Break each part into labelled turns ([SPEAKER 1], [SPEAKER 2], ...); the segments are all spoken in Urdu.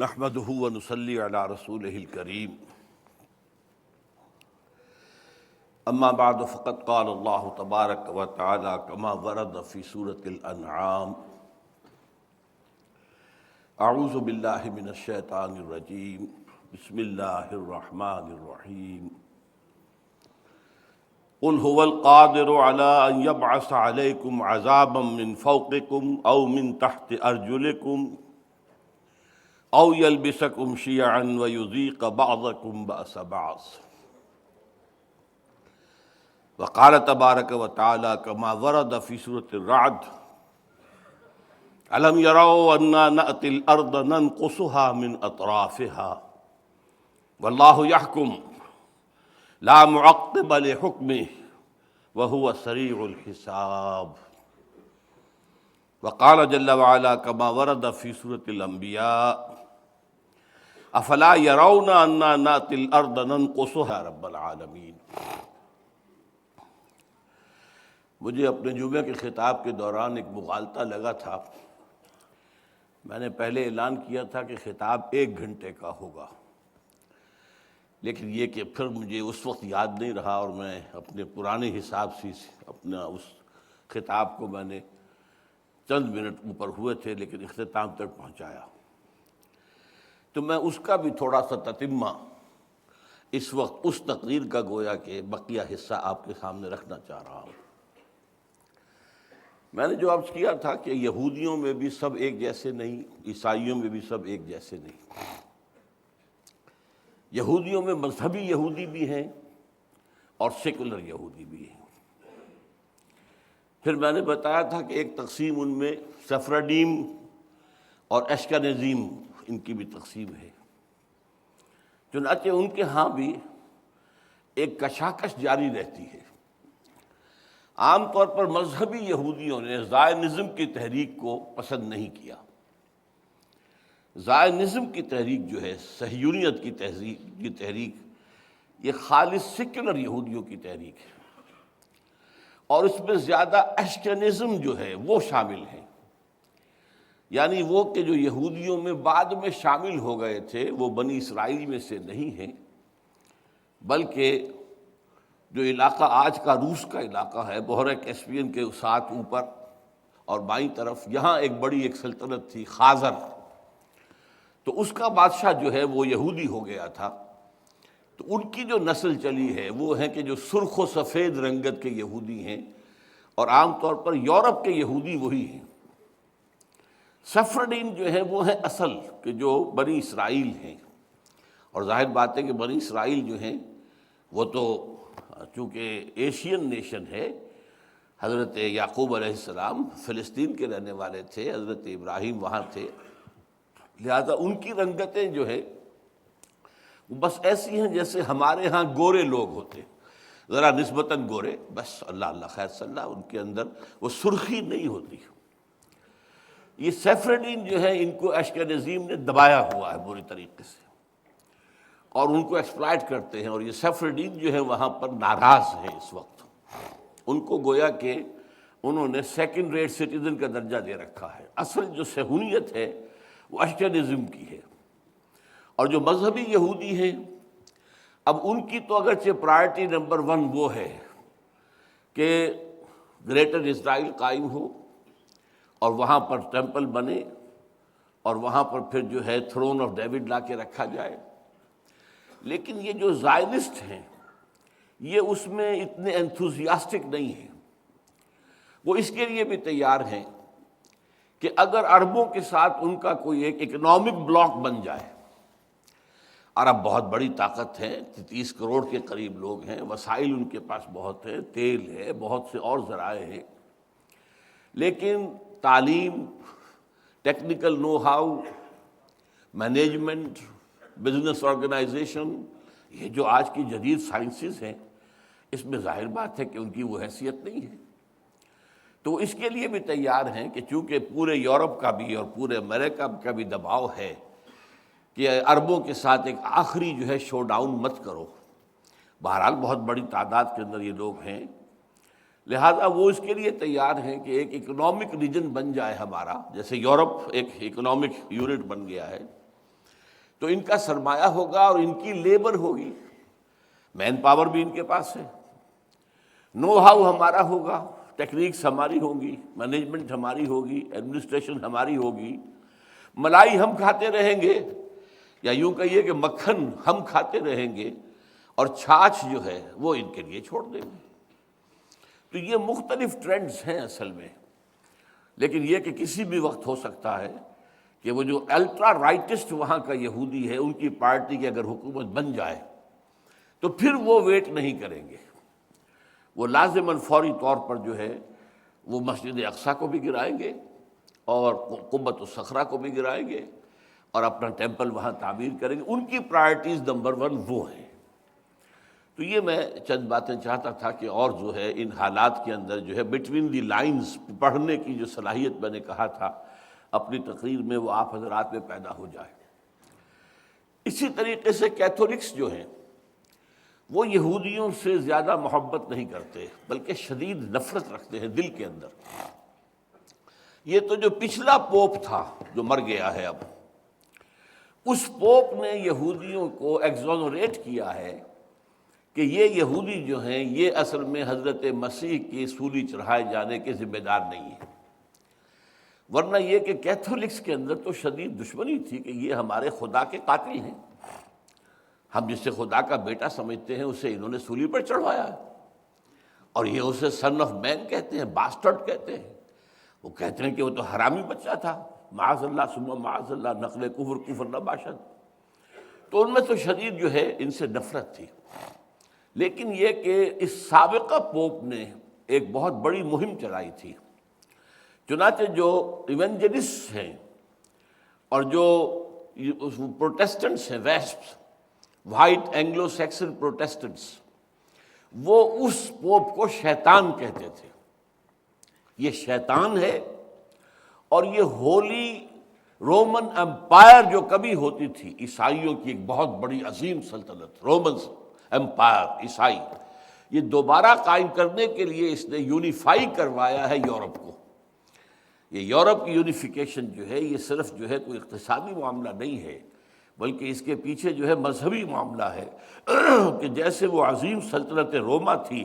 [SPEAKER 1] نحمده ونصلي على رسوله الكريم اما بعد فقد قال الله تبارك وتعالى كما ورد في سورة الانعام اعوذ بالله من الشیطان الرجیم بسم اللہ الرحمن الرحیم قل هو القادر على ان يبعث عليكم عذابا من فوقكم او من تحت ارجلكم او يلبسكم شيعا ويذيق بعضكم بأس بعض وقال تبارك وتعالى كما ورد في سورة الرعد ألم يروا أنا نأتي الأرض ننقصها من أطرافها والله يحكم لا معقب لحكمه وهو سريع الحساب وقال جل وعلا كما ورد في سورة الأنبياء افلا يرون أنا نأتي الأرض ننقصها رب العالمین۔ مجھے اپنے جمعے کے خطاب کے دوران ایک مغالطہ لگا تھا۔ میں نے پہلے اعلان کیا تھا کہ خطاب 1 گھنٹے کا ہوگا، لیکن یہ کہ پھر مجھے اس وقت یاد نہیں رہا اور میں اپنے پرانے حساب سے اپنا اس خطاب کو میں نے چند منٹ اوپر ہوئے تھے لیکن اختتام تک پہنچایا، تو میں اس کا بھی تھوڑا سا تتمہ اس وقت اس تقریر کا گویا کہ بقیہ حصہ آپ کے سامنے رکھنا چاہ رہا ہوں۔ میں نے جو عرض کیا تھا کہ یہودیوں میں بھی سب ایک جیسے نہیں، عیسائیوں میں بھی سب ایک جیسے نہیں۔ یہودیوں میں مذہبی یہودی بھی ہیں اور سیکولر یہودی بھی ہیں۔ پھر میں نے بتایا تھا کہ ایک تقسیم ان میں سفرڈیم اور اشکنزیم، ان کی بھی تقسیم ہے۔ چنانچہ ان کے ہاں بھی ایک کشاکش جاری رہتی ہے۔ عام طور پر مذہبی یہودیوں نے زائنزم کی تحریک کو پسند نہیں کیا۔ زائنزم کی تحریک جو ہے، صہیونیت کی تحریک، یہ خالص سیکولر یہودیوں کی تحریک ہے، اور اس میں زیادہ اشکنزم جو ہے وہ شامل ہیں، یعنی وہ کہ جو یہودیوں میں بعد میں شامل ہو گئے تھے وہ بنی اسرائیل میں سے نہیں ہیں، بلکہ جو علاقہ آج کا روس کا علاقہ ہے، بحیرہ کیسپیئن کے ساتھ اوپر اور بائیں طرف، یہاں ایک بڑی سلطنت تھی خازر، تو اس کا بادشاہ جو ہے وہ یہودی ہو گیا تھا۔ تو ان کی جو نسل چلی ہے وہ ہے کہ جو سرخ و سفید رنگت کے یہودی ہیں، اور عام طور پر یورپ کے یہودی وہی ہیں۔ سفرڈین جو ہے وہ ہیں اصل کہ جو بنی اسرائیل ہیں، اور ظاہر بات ہے کہ بنی اسرائیل جو ہیں وہ تو چونکہ ایشین نیشن ہے، حضرت یعقوب علیہ السلام فلسطین کے رہنے والے تھے، حضرت ابراہیم وہاں تھے، لہذا ان کی رنگتیں جو ہے وہ بس ایسی ہیں جیسے ہمارے ہاں گورے لوگ ہوتے، ذرا نسبتاً گورے، بس اللہ اللہ خیر صلی اللہ، ان کے اندر وہ سرخی نہیں ہوتی۔ یہ سیفرڈین جو ہے ان کو اشکنزیم نے دبایا ہوا ہے بری طریقے سے، اور ان کو ایکسپلائٹ کرتے ہیں، اور یہ سیفرڈین جو ہے وہاں پر ناراض ہیں اس وقت۔ ان کو گویا کہ انہوں نے سیکنڈ ریٹ سٹیزن کا درجہ دے رکھا ہے۔ اصل جو صہیونیت ہے وہ اشکنزم کی ہے، اور جو مذہبی یہودی ہیں اب ان کی تو اگرچہ پرائرٹی نمبر 1 وہ ہے کہ گریٹر اسرائیل قائم ہو اور وہاں پر ٹیمپل بنے، اور وہاں پر پھر جو ہے تھرون آف ڈیوڈ لا کے رکھا جائے، لیکن یہ جو زائنسٹ ہیں یہ اس میں اتنے انتھوزیاسٹک نہیں ہیں۔ وہ اس کے لیے بھی تیار ہیں کہ اگر عربوں کے ساتھ ان کا کوئی ایک اکنامک بلاک بن جائے، عرب بہت بڑی طاقت ہے، 30 کروڑ کے قریب لوگ ہیں، وسائل ان کے پاس بہت ہیں، تیل ہے، بہت سے اور ذرائع ہیں، لیکن تعلیم، technical know how, management, business organisation, یہ جو آج کی جدید سائنسز ہیں، اس میں ظاہر بات ہے کہ ان کی وہ حیثیت نہیں ہے۔ تو اس کے لیے بھی تیار ہیں کہ چونکہ پورے یورپ کا بھی اور پورے امریکہ کا بھی دباؤ ہے کہ عربوں کے ساتھ ایک آخری جو ہے شو ڈاؤن مت کرو، بہرحال بہت بڑی تعداد کے اندر یہ لوگ ہیں، لہذا وہ اس کے لیے تیار ہیں کہ ایک اکنامک ریجن بن جائے ہمارا، جیسے یورپ ایک اکنامک یونٹ بن گیا ہے، تو ان کا سرمایہ ہوگا اور ان کی لیبر ہوگی، مین پاور بھی ان کے پاس ہے، نو ہاؤ ہمارا ہوگا، ٹیکنیکس ہماری ہوں گی، مینجمنٹ ہماری ہوگی، ایڈمنسٹریشن ہماری ہوگی، ملائی ہم کھاتے رہیں گے، یا یوں کہیے کہ مکھن ہم کھاتے رہیں گے، اور چھاچھ جو ہے وہ ان کے لیے چھوڑ دیں گے۔ تو یہ مختلف ٹرینڈز ہیں اصل میں، لیکن یہ کہ کسی بھی وقت ہو سکتا ہے کہ وہ جو الٹرا رائٹسٹ وہاں کا یہودی ہے، ان کی پارٹی کی اگر حکومت بن جائے تو پھر وہ ویٹ نہیں کریں گے، وہ لازماً فوری طور پر جو ہے وہ مسجد اقصیٰ کو بھی گرائیں گے اور قبۃ الصخرہ کو بھی گرائیں گے اور اپنا ٹیمپل وہاں تعمیر کریں گے۔ ان کی پرائرٹیز نمبر 1 وہ ہیں۔ تو یہ میں چند باتیں چاہتا تھا کہ اور جو ہے ان حالات کے اندر جو ہے بٹوین دی لائنز پڑھنے کی جو صلاحیت میں نے کہا تھا اپنی تقریر میں، وہ آپ حضرات میں پیدا ہو جائے۔ اسی طریقے سے کیتھولکس جو ہیں وہ یہودیوں سے زیادہ محبت نہیں کرتے، بلکہ شدید نفرت رکھتے ہیں دل کے اندر۔ یہ تو جو پچھلا پوپ تھا جو مر گیا ہے، اب اس پوپ نے یہودیوں کو ایگزونریٹ کیا ہے کہ یہ یہودی جو ہیں یہ اصل میں حضرت مسیح کی سولی چڑھائے جانے کے ذمہ دار نہیں ہیں، ورنہ یہ کہ کیتھولکس کے اندر تو شدید دشمنی تھی کہ یہ ہمارے خدا کے قاتل ہیں، ہم جسے خدا کا بیٹا سمجھتے ہیں اسے انہوں نے سولی پر چڑھوایا ہے، اور یہ اسے سن آف مین کہتے ہیں، باسٹرڈ کہتے ہیں، وہ کہتے ہیں کہ وہ تو حرامی بچہ تھا، معاذ اللہ ثم معاذ اللہ، نقل کفر نہ باشد۔ تو ان میں تو شدید جو ہے ان سے نفرت تھی۔ لیکن یہ کہ اس سابقہ پوپ نے ایک بہت بڑی مہم چلائی تھی، چنانچہ جو ایونجلسٹ ہیں اور جو پروٹیسٹنٹس ہیں، west white Anglo Saxon Protestants, وہ اس پوپ کو شیطان کہتے تھے، یہ شیطان ہے، اور یہ ہولی رومن امپائر جو کبھی ہوتی تھی، عیسائیوں کی ایک بہت بڑی عظیم سلطنت، رومن امپائر عیسائی، یہ دوبارہ قائم کرنے کے لیے اس نے یونیفائی کروایا ہے یورپ کو۔ یہ یورپ کی یونیفیکیشن جو ہے یہ صرف جو ہے کوئی اقتصادی معاملہ نہیں ہے، بلکہ اس کے پیچھے جو ہے مذہبی معاملہ ہے کہ جیسے وہ عظیم سلطنت روما تھی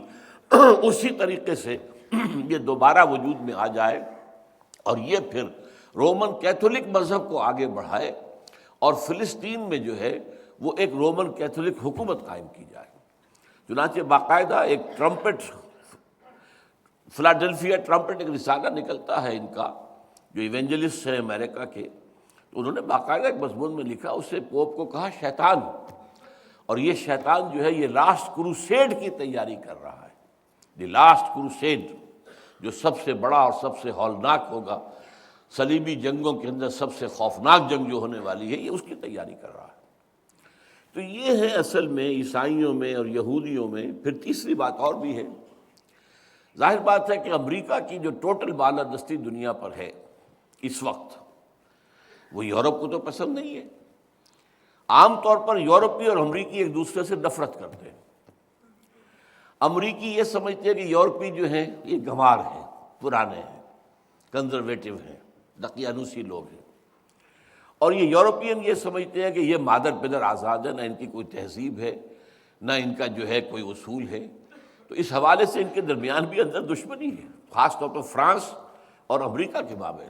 [SPEAKER 1] اسی طریقے سے یہ دوبارہ وجود میں آ جائے، اور یہ پھر رومن کیتھولک مذہب کو آگے بڑھائے، اور فلسطین میں جو ہے وہ ایک رومن کیتھولک حکومت قائم کی جائے۔ چنانچہ باقاعدہ ایک ٹرمپٹ، فلاڈیلفیا ٹرمپٹ، ایک رسالہ نکلتا ہے ان کا، جو ایونجلسٹ ہیں امریکہ کے، تو انہوں نے باقاعدہ ایک مضمون میں لکھا، اس سے پوپ کو کہا شیطان، اور یہ شیطان جو ہے یہ لاسٹ کروسیڈ کی تیاری کر رہا ہے، دی لاسٹ کروسیڈ، جو سب سے بڑا اور سب سے ہولناک ہوگا، صلیبی جنگوں کے اندر سب سے خوفناک جنگ جو ہونے والی ہے، یہ اس کی تیاری کر رہا ہے۔ تو یہ ہے اصل میں عیسائیوں میں اور یہودیوں میں۔ پھر تیسری بات اور بھی ہے، ظاہر بات ہے کہ امریکہ کی جو ٹوٹل بالادستی دنیا پر ہے اس وقت، وہ یورپ کو تو پسند نہیں ہے۔ عام طور پر یورپی اور امریکی ایک دوسرے سے نفرت کرتے ہیں۔ امریکی یہ سمجھتے ہیں کہ یورپی جو ہیں یہ گنوار ہیں، پرانے ہیں، کنزرویٹو ہیں، دقیانوسی لوگ ہیں، اور یہ یورپین یہ سمجھتے ہیں کہ یہ مادر پدر آزاد ہے، نہ ان کی کوئی تہذیب ہے، نہ ان کا جو ہے کوئی اصول ہے۔ تو اس حوالے سے ان کے درمیان بھی اندر دشمنی ہے، خاص طور پر فرانس اور امریکہ کے مابین۔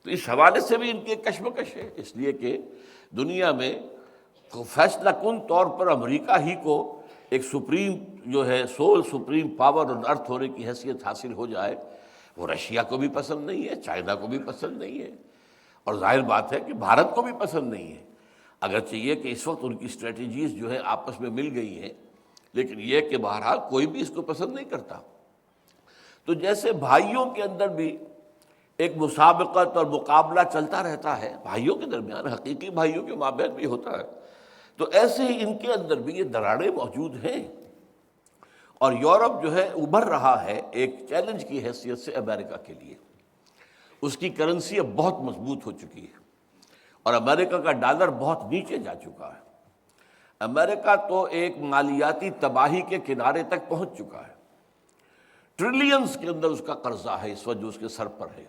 [SPEAKER 1] تو اس حوالے سے بھی ان کی ایک کشمکش ہے، اس لیے کہ دنیا میں فیصلہ کن طور پر امریکہ ہی کو ایک سپریم جو ہے سول سپریم پاور آن ارتھ ہونے کی حیثیت حاصل ہو جائے، وہ رشیا کو بھی پسند نہیں ہے، چائنا کو بھی پسند نہیں ہے، اور ظاہر بات ہے کہ بھارت کو بھی پسند نہیں ہے، اگرچہ یہ کہ اس وقت ان کی اسٹریٹجیز جو ہے آپس میں مل گئی ہیں، لیکن یہ کہ بہرحال کوئی بھی اس کو پسند نہیں کرتا۔ تو جیسے بھائیوں کے اندر بھی ایک مسابقت اور مقابلہ چلتا رہتا ہے، بھائیوں کے درمیان، حقیقی بھائیوں کے مابین بھی ہوتا ہے، تو ایسے ہی ان کے اندر بھی یہ دراڑیں موجود ہیں، اور یورپ جو ہے ابھر رہا ہے ایک چیلنج کی حیثیت سے امریکہ کے لیے۔ اس کی کرنسی اب بہت مضبوط ہو چکی ہے، اور امریکہ کا ڈالر بہت نیچے جا چکا ہے۔ امریکہ تو ایک مالیاتی تباہی کے کنارے تک پہنچ چکا ہے، ٹریلینز کے اندر اس کا قرضہ ہے اس وقت جو اس کے سر پر ہے،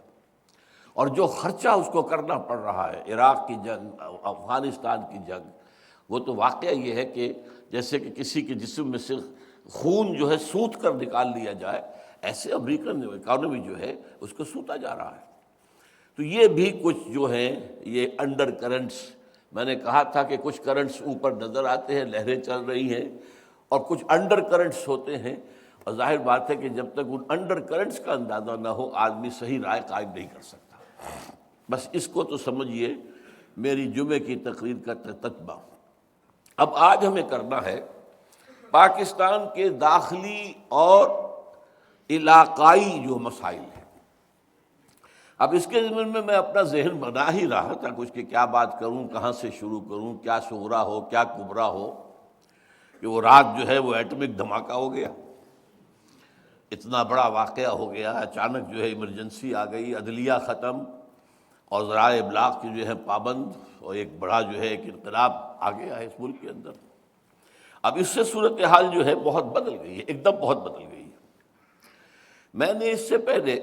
[SPEAKER 1] اور جو خرچہ اس کو کرنا پڑ رہا ہے، عراق کی جنگ، افغانستان کی جنگ، وہ تو واقعہ یہ ہے کہ جیسے کہ کسی کے جسم میں سے خون جو ہے سوت کر نکال لیا جائے، ایسے امریکن اکانومی جو ہے اس کو سوتا جا رہا ہے۔ تو یہ بھی کچھ جو ہیں یہ انڈر کرنٹس، میں نے کہا تھا کہ کچھ کرنٹس اوپر نظر آتے ہیں، لہریں چل رہی ہیں، اور کچھ انڈر کرنٹس ہوتے ہیں، اور ظاہر بات ہے کہ جب تک ان انڈر کرنٹس کا اندازہ نہ ہو آدمی صحیح رائے قائم نہیں کر سکتا۔ بس اس کو تو سمجھیے میری جمعے کی تقریر کا تتبع۔ اب آج ہمیں کرنا ہے پاکستان کے داخلی اور علاقائی جو مسائل ہیں۔ اب اس کے ضمن میں اپنا ذہن بنا ہی رہا تھا کچھ کہ کیا بات کروں، کہاں سے شروع کروں، کیا صغرا ہو کیا کبرا ہو، کہ وہ رات جو ہے وہ ایٹمک دھماکہ ہو گیا، اتنا بڑا واقعہ ہو گیا، اچانک جو ہے ایمرجنسی آ گئی، عدلیہ ختم، اور ذرائع ابلاغ کی جو ہے پابند، اور ایک بڑا جو ہے ایک انقلاب آ گیا ہے اس ملک کے اندر۔ اب اس سے صورتحال جو ہے بہت بدل گئی ہے، ایک دم بہت بدل گئی ہے۔ میں نے اس سے پہلے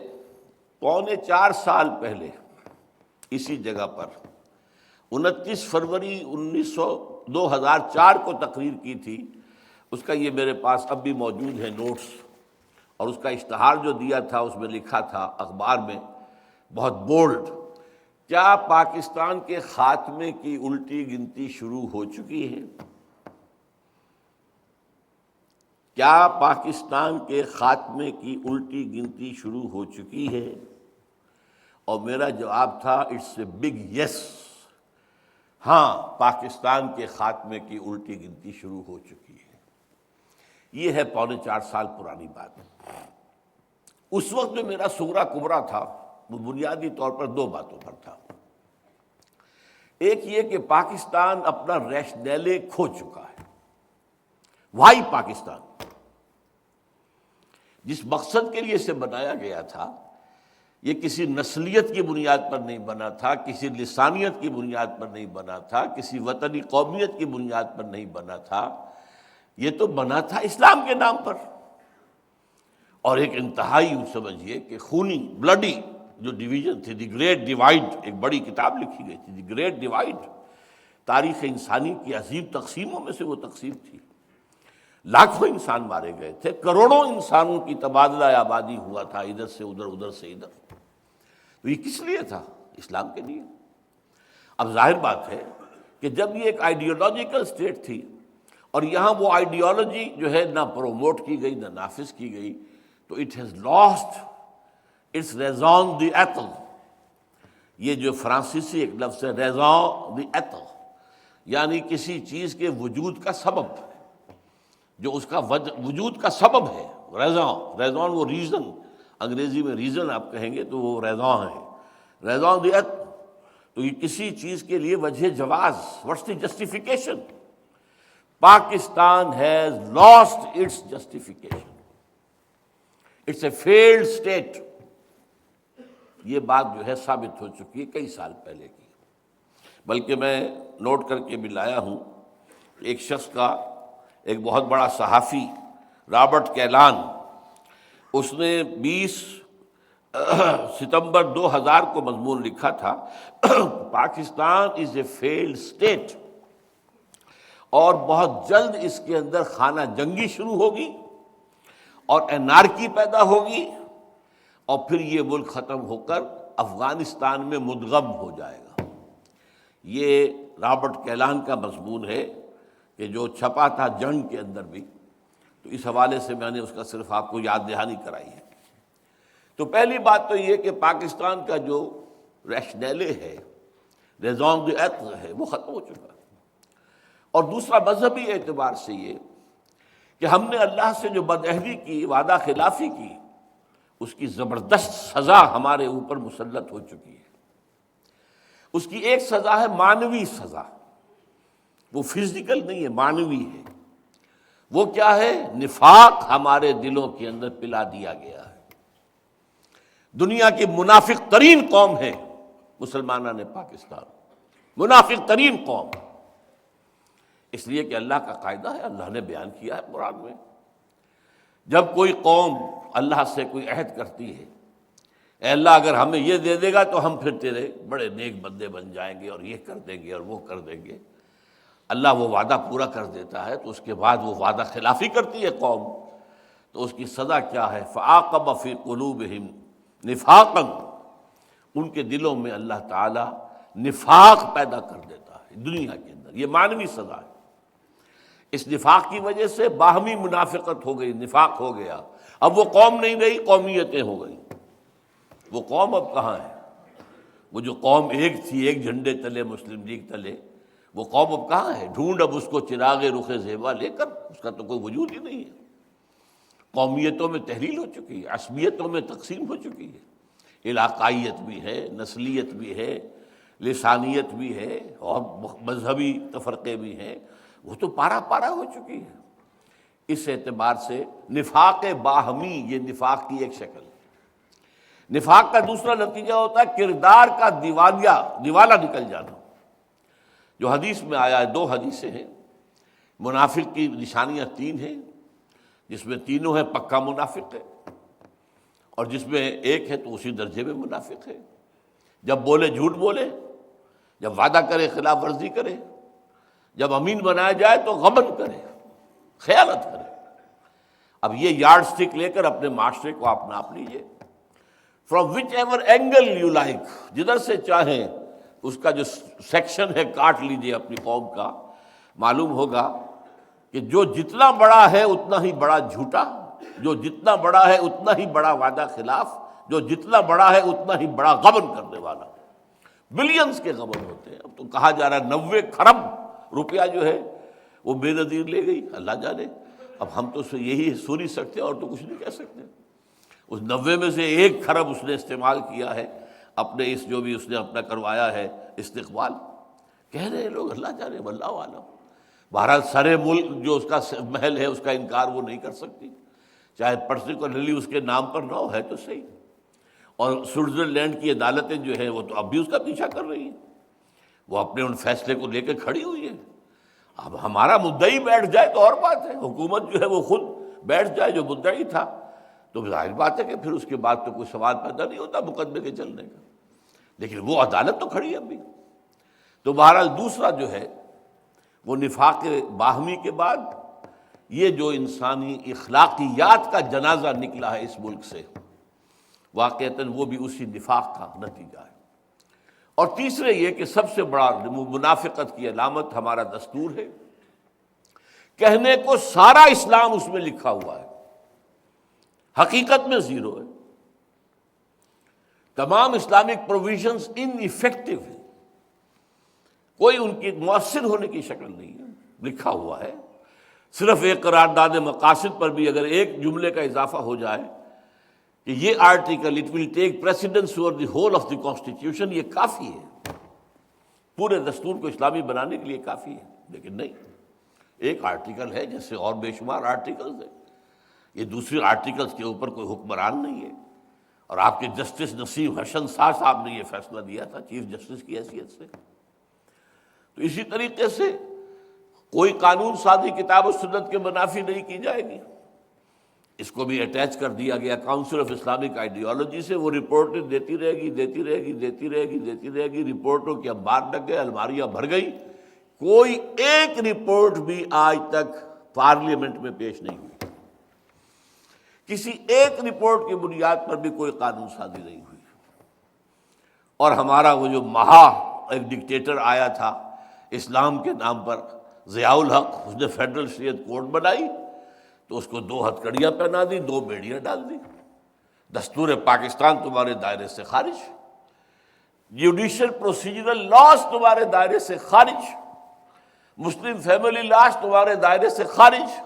[SPEAKER 1] 4.25 سال پہلے اسی جگہ پر 29 فروری 2004 کو تقریر کی تھی، اس کا یہ میرے پاس اب بھی موجود ہے نوٹس، اور اس کا اشتہار جو دیا تھا اس میں لکھا تھا اخبار میں بہت بولڈ، کیا پاکستان کے خاتمے کی الٹی گنتی شروع ہو چکی ہے؟ کیا پاکستان کے خاتمے کی الٹی گنتی شروع ہو چکی ہے؟ اور میرا جواب تھا اٹس اے بگ یس، ہاں پاکستان کے خاتمے کی الٹی گنتی شروع ہو چکی ہے۔ یہ ہے 4.25 سال پرانی بات۔ اس وقت جو میرا صغرا کبرا تھا وہ بنیادی طور پر 2 باتوں پر تھا۔ ایک یہ کہ پاکستان اپنا ریشنیلے کھو چکا ہے۔ وائی پاکستان، جس مقصد کے لیے اسے بنایا گیا تھا، یہ کسی نسلیت کی بنیاد پر نہیں بنا تھا، کسی لسانیت کی بنیاد پر نہیں بنا تھا، کسی وطنی قومیت کی بنیاد پر نہیں بنا تھا، یہ تو بنا تھا اسلام کے نام پر۔ اور ایک انتہائی یوں سمجھیے کہ خونی بلڈی جو ڈویژن تھی، دی گریٹ ڈیوائڈ، ایک بڑی کتاب لکھی گئی تھی دی گریٹ ڈیوائڈ، تاریخ انسانی کی عظیم تقسیموں میں سے وہ تقسیم تھی۔ لاکھوں انسان مارے گئے تھے، کروڑوں انسانوں کی تبادلہ آبادی ہوا تھا، ادھر سے ادھر ادھر سے ادھر۔ تو یہ کس لیے تھا؟ اسلام کے لیے۔ اب ظاہر بات ہے کہ جب یہ ایک آئیڈیالوجیکل اسٹیٹ تھی اور یہاں وہ آئیڈیالوجی جو ہے نہ پروموٹ کی گئی نہ نافذ کی گئی، تو it has lost its raison d'être. یہ جو فرانسیسی ایک لفظ ہے ریزون دی ایتھل، یعنی کسی چیز کے وجود کا سبب، جو اس کا وجود کا سبب ہے۔ ریزون وہ ریزن، انگریزی میں ریزن آپ کہیں گے تو وہ ریزون ہے، ریزون دی ایتھل۔ تو یہ کسی چیز کے لیے وجہ جواز، what's the justification? Pakistan has lost its justification, it's a failed state. یہ بات جو ہے ثابت ہو چکی ہے کئی سال پہلے کی، بلکہ میں نوٹ کر کے بھی لایا ہوں ایک شخص کا، ایک بہت بڑا صحافی رابرٹ کیلان، اس نے 20 ستمبر 2000 کو مضمون لکھا تھا پاکستان از اے فیلڈ اسٹیٹ، اور بہت جلد اس کے اندر خانہ جنگی شروع ہوگی اور انارکی پیدا ہوگی، اور پھر یہ ملک ختم ہو کر افغانستان میں مدغم ہو جائے گا۔ یہ رابرٹ کیلان کا مضمون ہے کہ جو چھپا تھا جنگ کے اندر بھی، تو اس حوالے سے میں نے اس کا صرف آپ کو یاد دہانی کرائی ہے۔ تو پہلی بات تو یہ کہ پاکستان کا جو ریشنیلے ہے، ریزون دی ایتھل ہے، وہ ختم ہو چکا ہے۔ اور دوسرا مذہبی اعتبار سے یہ کہ ہم نے اللہ سے جو بدعہدی کی، وعدہ خلافی کی، اس کی زبردست سزا ہمارے اوپر مسلط ہو چکی ہے۔ اس کی ایک سزا ہے معنوی سزا، وہ فزیکل نہیں ہے، معنوی ہے۔ وہ کیا ہے؟ نفاق ہمارے دلوں کے اندر پلا دیا گیا ہے۔ دنیا کی منافق ترین قوم ہے مسلمانوں نے پاکستان، منافق ترین قوم، اس لیے کہ اللہ کا قاعدہ ہے، اللہ نے بیان کیا ہے قرآن میں، جب کوئی قوم اللہ سے کوئی عہد کرتی ہے، اے اللہ اگر ہمیں یہ دے دے گا تو ہم پھر تیرے بڑے نیک بندے بن جائیں گے اور یہ کر دیں گے اور وہ کر دیں گے۔ اللہ وہ وعدہ پورا کر دیتا ہے تو اس کے بعد وہ وعدہ خلافی کرتی ہے قوم، تو اس کی سزا کیا ہے؟ فَعَاقَبَ فِي قُلُوبِهِمْ نِفَاقًا، ان کے دلوں میں اللہ تعالیٰ نفاق پیدا کر دیتا ہے دنیا کے اندر۔ یہ معنوی سزا ہے۔ اس نفاق کی وجہ سے باہمی منافقت ہو گئی، نفاق ہو گیا۔ اب وہ قوم نہیں رہی، قومیتیں ہو گئی۔ وہ قوم اب کہاں ہے؟ وہ جو قوم ایک تھی، ایک جھنڈے تلے، مسلم لیگ تلے، وہ قوم اب کہاں ہے؟ ڈھونڈ اب اس کو چراغ رخ زیبا لے کر، اس کا تو کوئی وجود ہی نہیں ہے۔ قومیتوں میں تحلیل ہو چکی ہے، عصبیتوں میں تقسیم ہو چکی ہے، علاقائیت بھی ہے، نسلیت بھی ہے، لسانیت بھی ہے، اور مذہبی تفرقے بھی ہیں۔ وہ تو پارا پارا ہو چکی ہے۔ اس اعتبار سے نفاق باہمی، یہ نفاق کی ایک شکل ہے۔ نفاق کا دوسرا نتیجہ ہوتا ہے کردار کا دیوالا نکل جانا، جو حدیث میں آیا ہے۔ 2 حدیثیں ہیں، منافق کی نشانیاں 3 ہیں، جس میں تینوں ہیں پکا منافق ہے، اور جس میں ایک ہے تو اسی درجے میں منافق ہے۔ جب بولے جھوٹ بولے، جب وعدہ کرے خلاف ورزی کرے، جب امین بنایا جائے تو غبن کرے، خیانت کرے۔ اب یہ یارڈ سٹک لے کر اپنے معاشرے کو آپ ناپ لیجئے، from which ever angle you like, جدھر سے چاہیں اس کا جو سیکشن ہے کاٹ لیجئے اپنی قوم کا۔ معلوم ہوگا کہ جو جتنا بڑا ہے اتنا ہی بڑا جھوٹا، جو جتنا بڑا ہے اتنا ہی بڑا وعدہ خلاف، جو جتنا بڑا ہے اتنا ہی بڑا غبن کرنے والا۔ بلینز کے غبن ہوتے ہیں۔ اب تو کہا جا رہا ہے 90 کھرب روپیہ جو ہے وہ بے نظیر لے گئی، اللہ جانے۔ اب ہم تو یہی سن ہی سکتے ہیں اور تو کچھ نہیں کہہ سکتے۔ اس 90 میں سے 1 کھرب اس نے استعمال کیا ہے اپنے اس جو بھی اس نے اپنا کروایا ہے استقبال۔ کہہ رہے ہیں لوگ، اللہ جانے، واللہ عالم۔ بہرحال سرے ملک جو اس کا محل ہے، اس کا انکار وہ نہیں کر سکتی، چاہے پرٹیکولرلی اس کے نام پر نہ ہو، ہے تو صحیح۔ اور سوئٹزرلینڈ کی عدالتیں جو ہیں وہ تو اب بھی اس کا پیچھا کر رہی ہیں، وہ اپنے ان فیصلے کو لے کے کھڑی ہوئی ہے۔ اب ہمارا مدعی بیٹھ جائے تو اور بات ہے، حکومت جو ہے وہ خود بیٹھ جائے جو مدعی تھا، تو ظاہر بات ہے کہ پھر اس کے بعد تو کوئی سوال پیدا نہیں ہوتا مقدمے کے چلنے کا، لیکن وہ عدالت تو کھڑی ہے اب بھی۔ تو بہرحال دوسرا جو ہے وہ نفاق باہمی کے بعد یہ جو انسانی اخلاقیات کا جنازہ نکلا ہے اس ملک سے، واقعتاً وہ بھی اسی نفاق کا نتیجہ ہے۔ اور تیسرے یہ کہ سب سے بڑا منافقت کی علامت ہمارا دستور ہے، کہنے کو سارا اسلام اس میں لکھا ہوا ہے، حقیقت میں زیرو ہے۔ تمام اسلامک پروویژنز ان ایفیکٹو ہیں، کوئی ان کی مؤثر ہونے کی شکل نہیں ہے، لکھا ہوا ہے۔ صرف ایک قرارداد مقاصد پر بھی اگر ایک جملے کا اضافہ ہو جائے کہ یہ article it will take precedence over the whole of the constitution, یہ کافی ہے، پورے دستور کو اسلامی بنانے کے لیے کافی ہے۔ لیکن نہیں، ایک آرٹیکل ہے جیسے اور بے شمار آرٹیکلز ہیں، یہ دوسرے آرٹیکلز کے اوپر کوئی حکمران نہیں ہے۔ اور آپ کے جسٹس نسیم حسن شاہ صاحب نے یہ فیصلہ دیا تھا چیف جسٹس کی حیثیت سے۔ تو اسی طریقے سے کوئی قانون سازی کتاب و سنت کے منافی نہیں کی جائے گی، اس کو بھی اٹیچ کر دیا گیا کاؤنسل آف اسلامک آئیڈیالوجی سے۔ وہ رپورٹیں دیتی رہے گی، دیتی رہے گی، دیتی رہے گی، دیتی رہے گی، رپورٹوں کے انبار لگ گئے، الماریاں بھر گئی، کوئی ایک رپورٹ بھی آج تک پارلیمنٹ میں پیش نہیں ہوئی، کسی ایک رپورٹ کی بنیاد پر بھی کوئی قانون سازی نہیں ہوئی۔ اور ہمارا وہ جو ایک ڈکٹیٹر آیا تھا اسلام کے نام پر، ضیاء الحق، اس نے فیڈرل شریعت کورٹ بنائی تو اس کو 2 ہتھکڑیاں پہنا دی، 2 بیڑیاں ڈال دی، دستور پاکستان تمہارے دائرے سے خارج، جوڈیشل پروسیجرل لاز تمہارے دائرے سے خارج، مسلم فیملی لاز تمہارے دائرے سے خارج،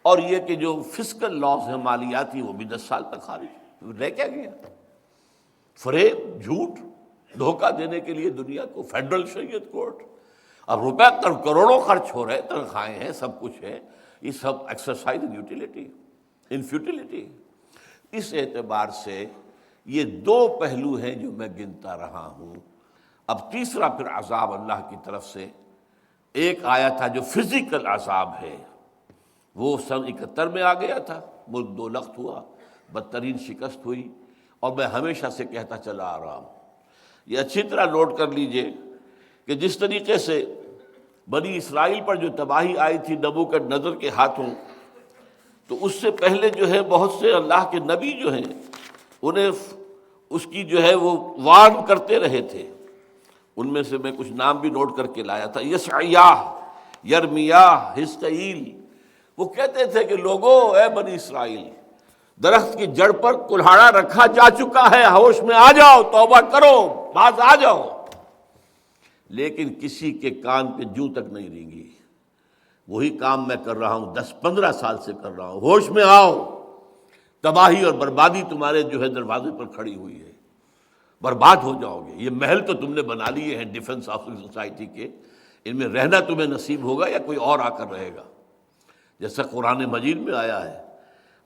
[SPEAKER 1] اور یہ کہ جو فسکل لاز ہیں مالیاتی وہ بھی 10 سال تک خارج۔ رہ کیا گیا؟ فریب، جھوٹ، دھوکہ دینے کے لیے دنیا کو فیڈرل شریعت کورٹ۔ اب روپے کروڑوں خرچ ہو رہے، تنخواہیں ہیں، سب کچھ ہے، یہ سب ایکسرسائز ان فیوٹیلیٹی۔ اس اعتبار سے یہ 2 پہلو ہیں جو میں گنتا رہا ہوں۔ اب تیسرا پھر عذاب اللہ کی طرف سے ایک آیا تھا جو فزیکل عذاب ہے، وہ سن 71 میں آ گیا تھا، ملک 2 لخت ہوا، بدترین شکست ہوئی، اور میں ہمیشہ سے کہتا چلا آ رہا ہوں، یہ اچھی طرح نوٹ کر لیجئے کہ جس طریقے سے بنی اسرائیل پر جو تباہی آئی تھی نبوکدنضر کے ہاتھوں، تو اس سے پہلے جو ہے بہت سے اللہ کے نبی جو ہیں انہیں اس کی جو ہے وہ وارن کرتے رہے تھے۔ ان میں سے میں کچھ نام بھی نوٹ کر کے لایا تھا، یسعیاہ، یرمیاہ، حزقیل۔ وہ کہتے تھے کہ لوگو، اے بنی اسرائیل، درخت کی جڑ پر کلہاڑا رکھا جا چکا ہے، ہوش میں آ جاؤ، توبہ کرو، باز آ جاؤ۔ لیکن کسی کے کان پہ جوں تک نہیں رینگی۔ وہی کام میں کر رہا ہوں، 10-15 سال سے کر رہا ہوں، ہوش میں آؤ، تباہی اور بربادی تمہارے جو ہے دروازے پر کھڑی ہوئی ہے، برباد ہو جاؤ گے۔ یہ محل تو تم نے بنا لیے ہیں ڈیفنس آف سوسائٹی کے، ان میں رہنا تمہیں نصیب ہوگا یا کوئی اور آ کر رہے گا؟ جیسا قرآن مجید میں آیا ہے،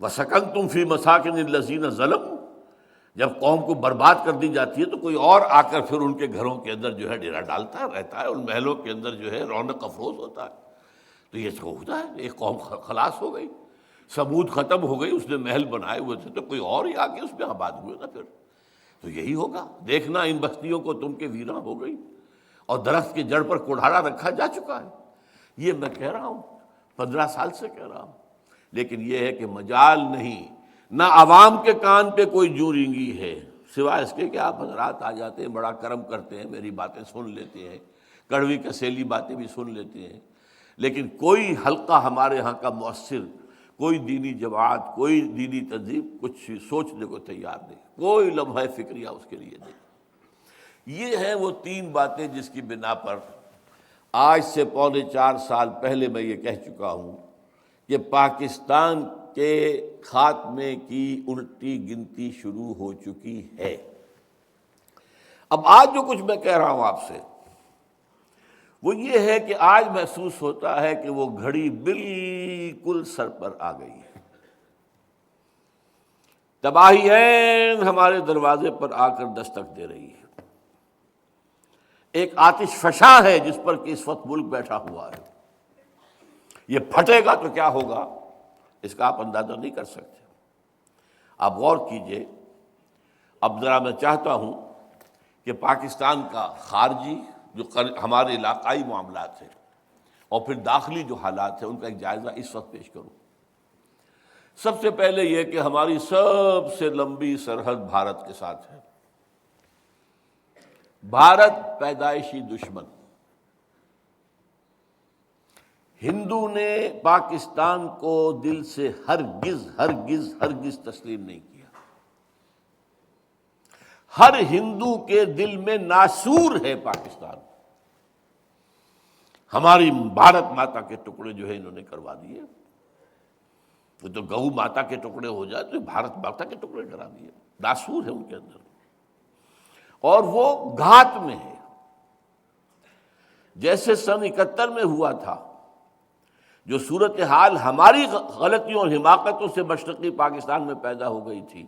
[SPEAKER 1] وَسَكَنْتُمْ فِي مَسَاكِنِ الَّذِينَ ظَلَمُوا، جب قوم کو برباد کر دی جاتی ہے تو کوئی اور آ کر پھر ان کے گھروں کے اندر جو ہے ڈیرا ڈالتا رہتا ہے، ان محلوں کے اندر جو ہے رونق افروز ہوتا ہے۔ تو یہ تو ہوتا ہے، ایک قوم خلاص ہو گئی، سمود ختم ہو گئی، اس نے محل بنائے ہوئے تھے تو کوئی اور ہی آ کے اس میں آباد ہوئے نا پھر۔ تو یہی ہوگا، دیکھنا ان بستیوں کو تم کے ویراں ہو گئی اور درخت کی جڑ پر کڑھاڑا رکھا جا چکا ہے۔ یہ میں کہہ رہا ہوں، 15 سال سے کہہ رہا ہوں، لیکن یہ ہے کہ مجال نہیں، نہ عوام کے کان پہ کوئی جوں رینگی ہے، سوائے اس کے کہ آپ حضرات آ جاتے ہیں، بڑا کرم کرتے ہیں، میری باتیں سن لیتے ہیں، کڑوی کسیلی باتیں بھی سن لیتے ہیں، لیکن کوئی حلقہ ہمارے ہاں کا مؤثر، کوئی دینی جماعت، کوئی دینی تنظیم کچھ سوچنے کو تیار نہیں، کوئی لمحہ فکریہ اس کے لیے نہیں۔ یہ ہیں وہ 3 باتیں جس کی بنا پر آج سے 3.25 سال پہلے میں یہ کہہ چکا ہوں کہ پاکستان کے خاتمے کی الٹی گنتی شروع ہو چکی ہے۔ اب آج جو کچھ میں کہہ رہا ہوں آپ سے وہ یہ ہے کہ آج محسوس ہوتا ہے کہ وہ گھڑی بالکل سر پر آ گئی ہے، تباہی عین ہمارے دروازے پر آ کر دستک دے رہی ہے، ایک آتش فشاں ہے جس پر کہ اس وقت ملک بیٹھا ہوا ہے۔ یہ پھٹے گا تو کیا ہوگا اس کا آپ اندازہ نہیں کر سکتے۔ آپ غور کیجئے، اب ذرا میں چاہتا ہوں کہ پاکستان کا خارجی جو ہمارے علاقائی معاملات ہیں اور پھر داخلی جو حالات ہیں ان کا ایک جائزہ اس وقت پیش کروں۔ سب سے پہلے یہ کہ ہماری سب سے لمبی سرحد بھارت کے ساتھ ہے۔ بھارت پیدائشی دشمن، ہندو نے پاکستان کو دل سے ہرگز ہرگز ہرگز تسلیم نہیں کیا۔ ہر ہندو کے دل میں ناسور ہے پاکستان۔ ہماری بھارت ماتا کے ٹکڑے جو ہے انہوں نے کروا دیے، وہ تو گو ماتا کے ٹکڑے ہو جائے تو بھارت ماتا کے ٹکڑے کرا دیے، ناسور ہے ان کے اندر، اور وہ گھات میں ہے۔ جیسے سن 71 میں ہوا تھا، جو صورتحال ہماری غلطیوں اور حماقتوں سے مشرقی پاکستان میں پیدا ہو گئی تھی،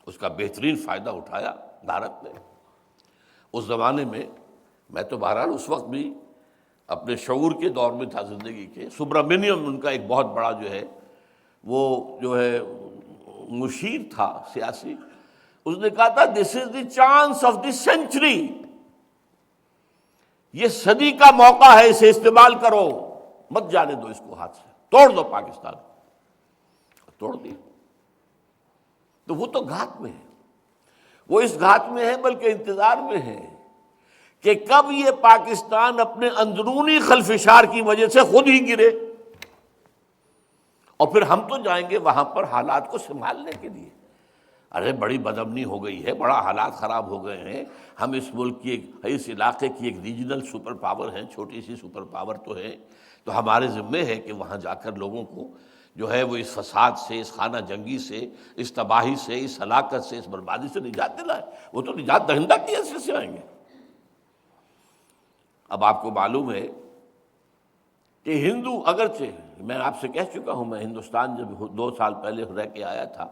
[SPEAKER 1] اس کا بہترین فائدہ اٹھایا بھارت نے۔ اس زمانے میں میں تو بہرحال اس وقت بھی اپنے شعور کے دور میں تھا زندگی کے، سبرامنیم ان کا ایک بہت بڑا جو ہے وہ جو ہے مشیر تھا سیاسی، اس نے کہا تھا this is the chance of the century, یہ صدی کا موقع ہے، اسے استعمال کرو، مت جانے دو اس کو ہاتھ سے، توڑ دو پاکستان۔ توڑ دی تو وہ تو گھات میں ہے، وہ اس گھات میں ہے بلکہ انتظار میں ہے کہ کب یہ پاکستان اپنے اندرونی خلفشار کی وجہ سے خود ہی گرے، اور پھر ہم تو جائیں گے وہاں پر حالات کو سنبھالنے کے لیے۔ ارے بڑی بدامنی ہو گئی ہے، بڑا حالات خراب ہو گئے ہیں، ہم اس ملک کی اس علاقے کی ایک ریجنل سپر پاور ہیں، چھوٹی سی سپر پاور تو ہے، تو ہمارے ذمے ہے کہ وہاں جا کر لوگوں کو جو ہے وہ اس فساد سے، اس خانہ جنگی سے، اس تباہی سے، اس ہلاکت سے، اس بربادی سے نجات دلائے۔ وہ تو نجات دہندہ کی حیثیت سے آئیں گے۔ اب آپ کو معلوم ہے کہ ہندو، اگرچہ میں آپ سے کہہ چکا ہوں، میں ہندوستان جب 2 سال پہلے رہ کے آیا تھا،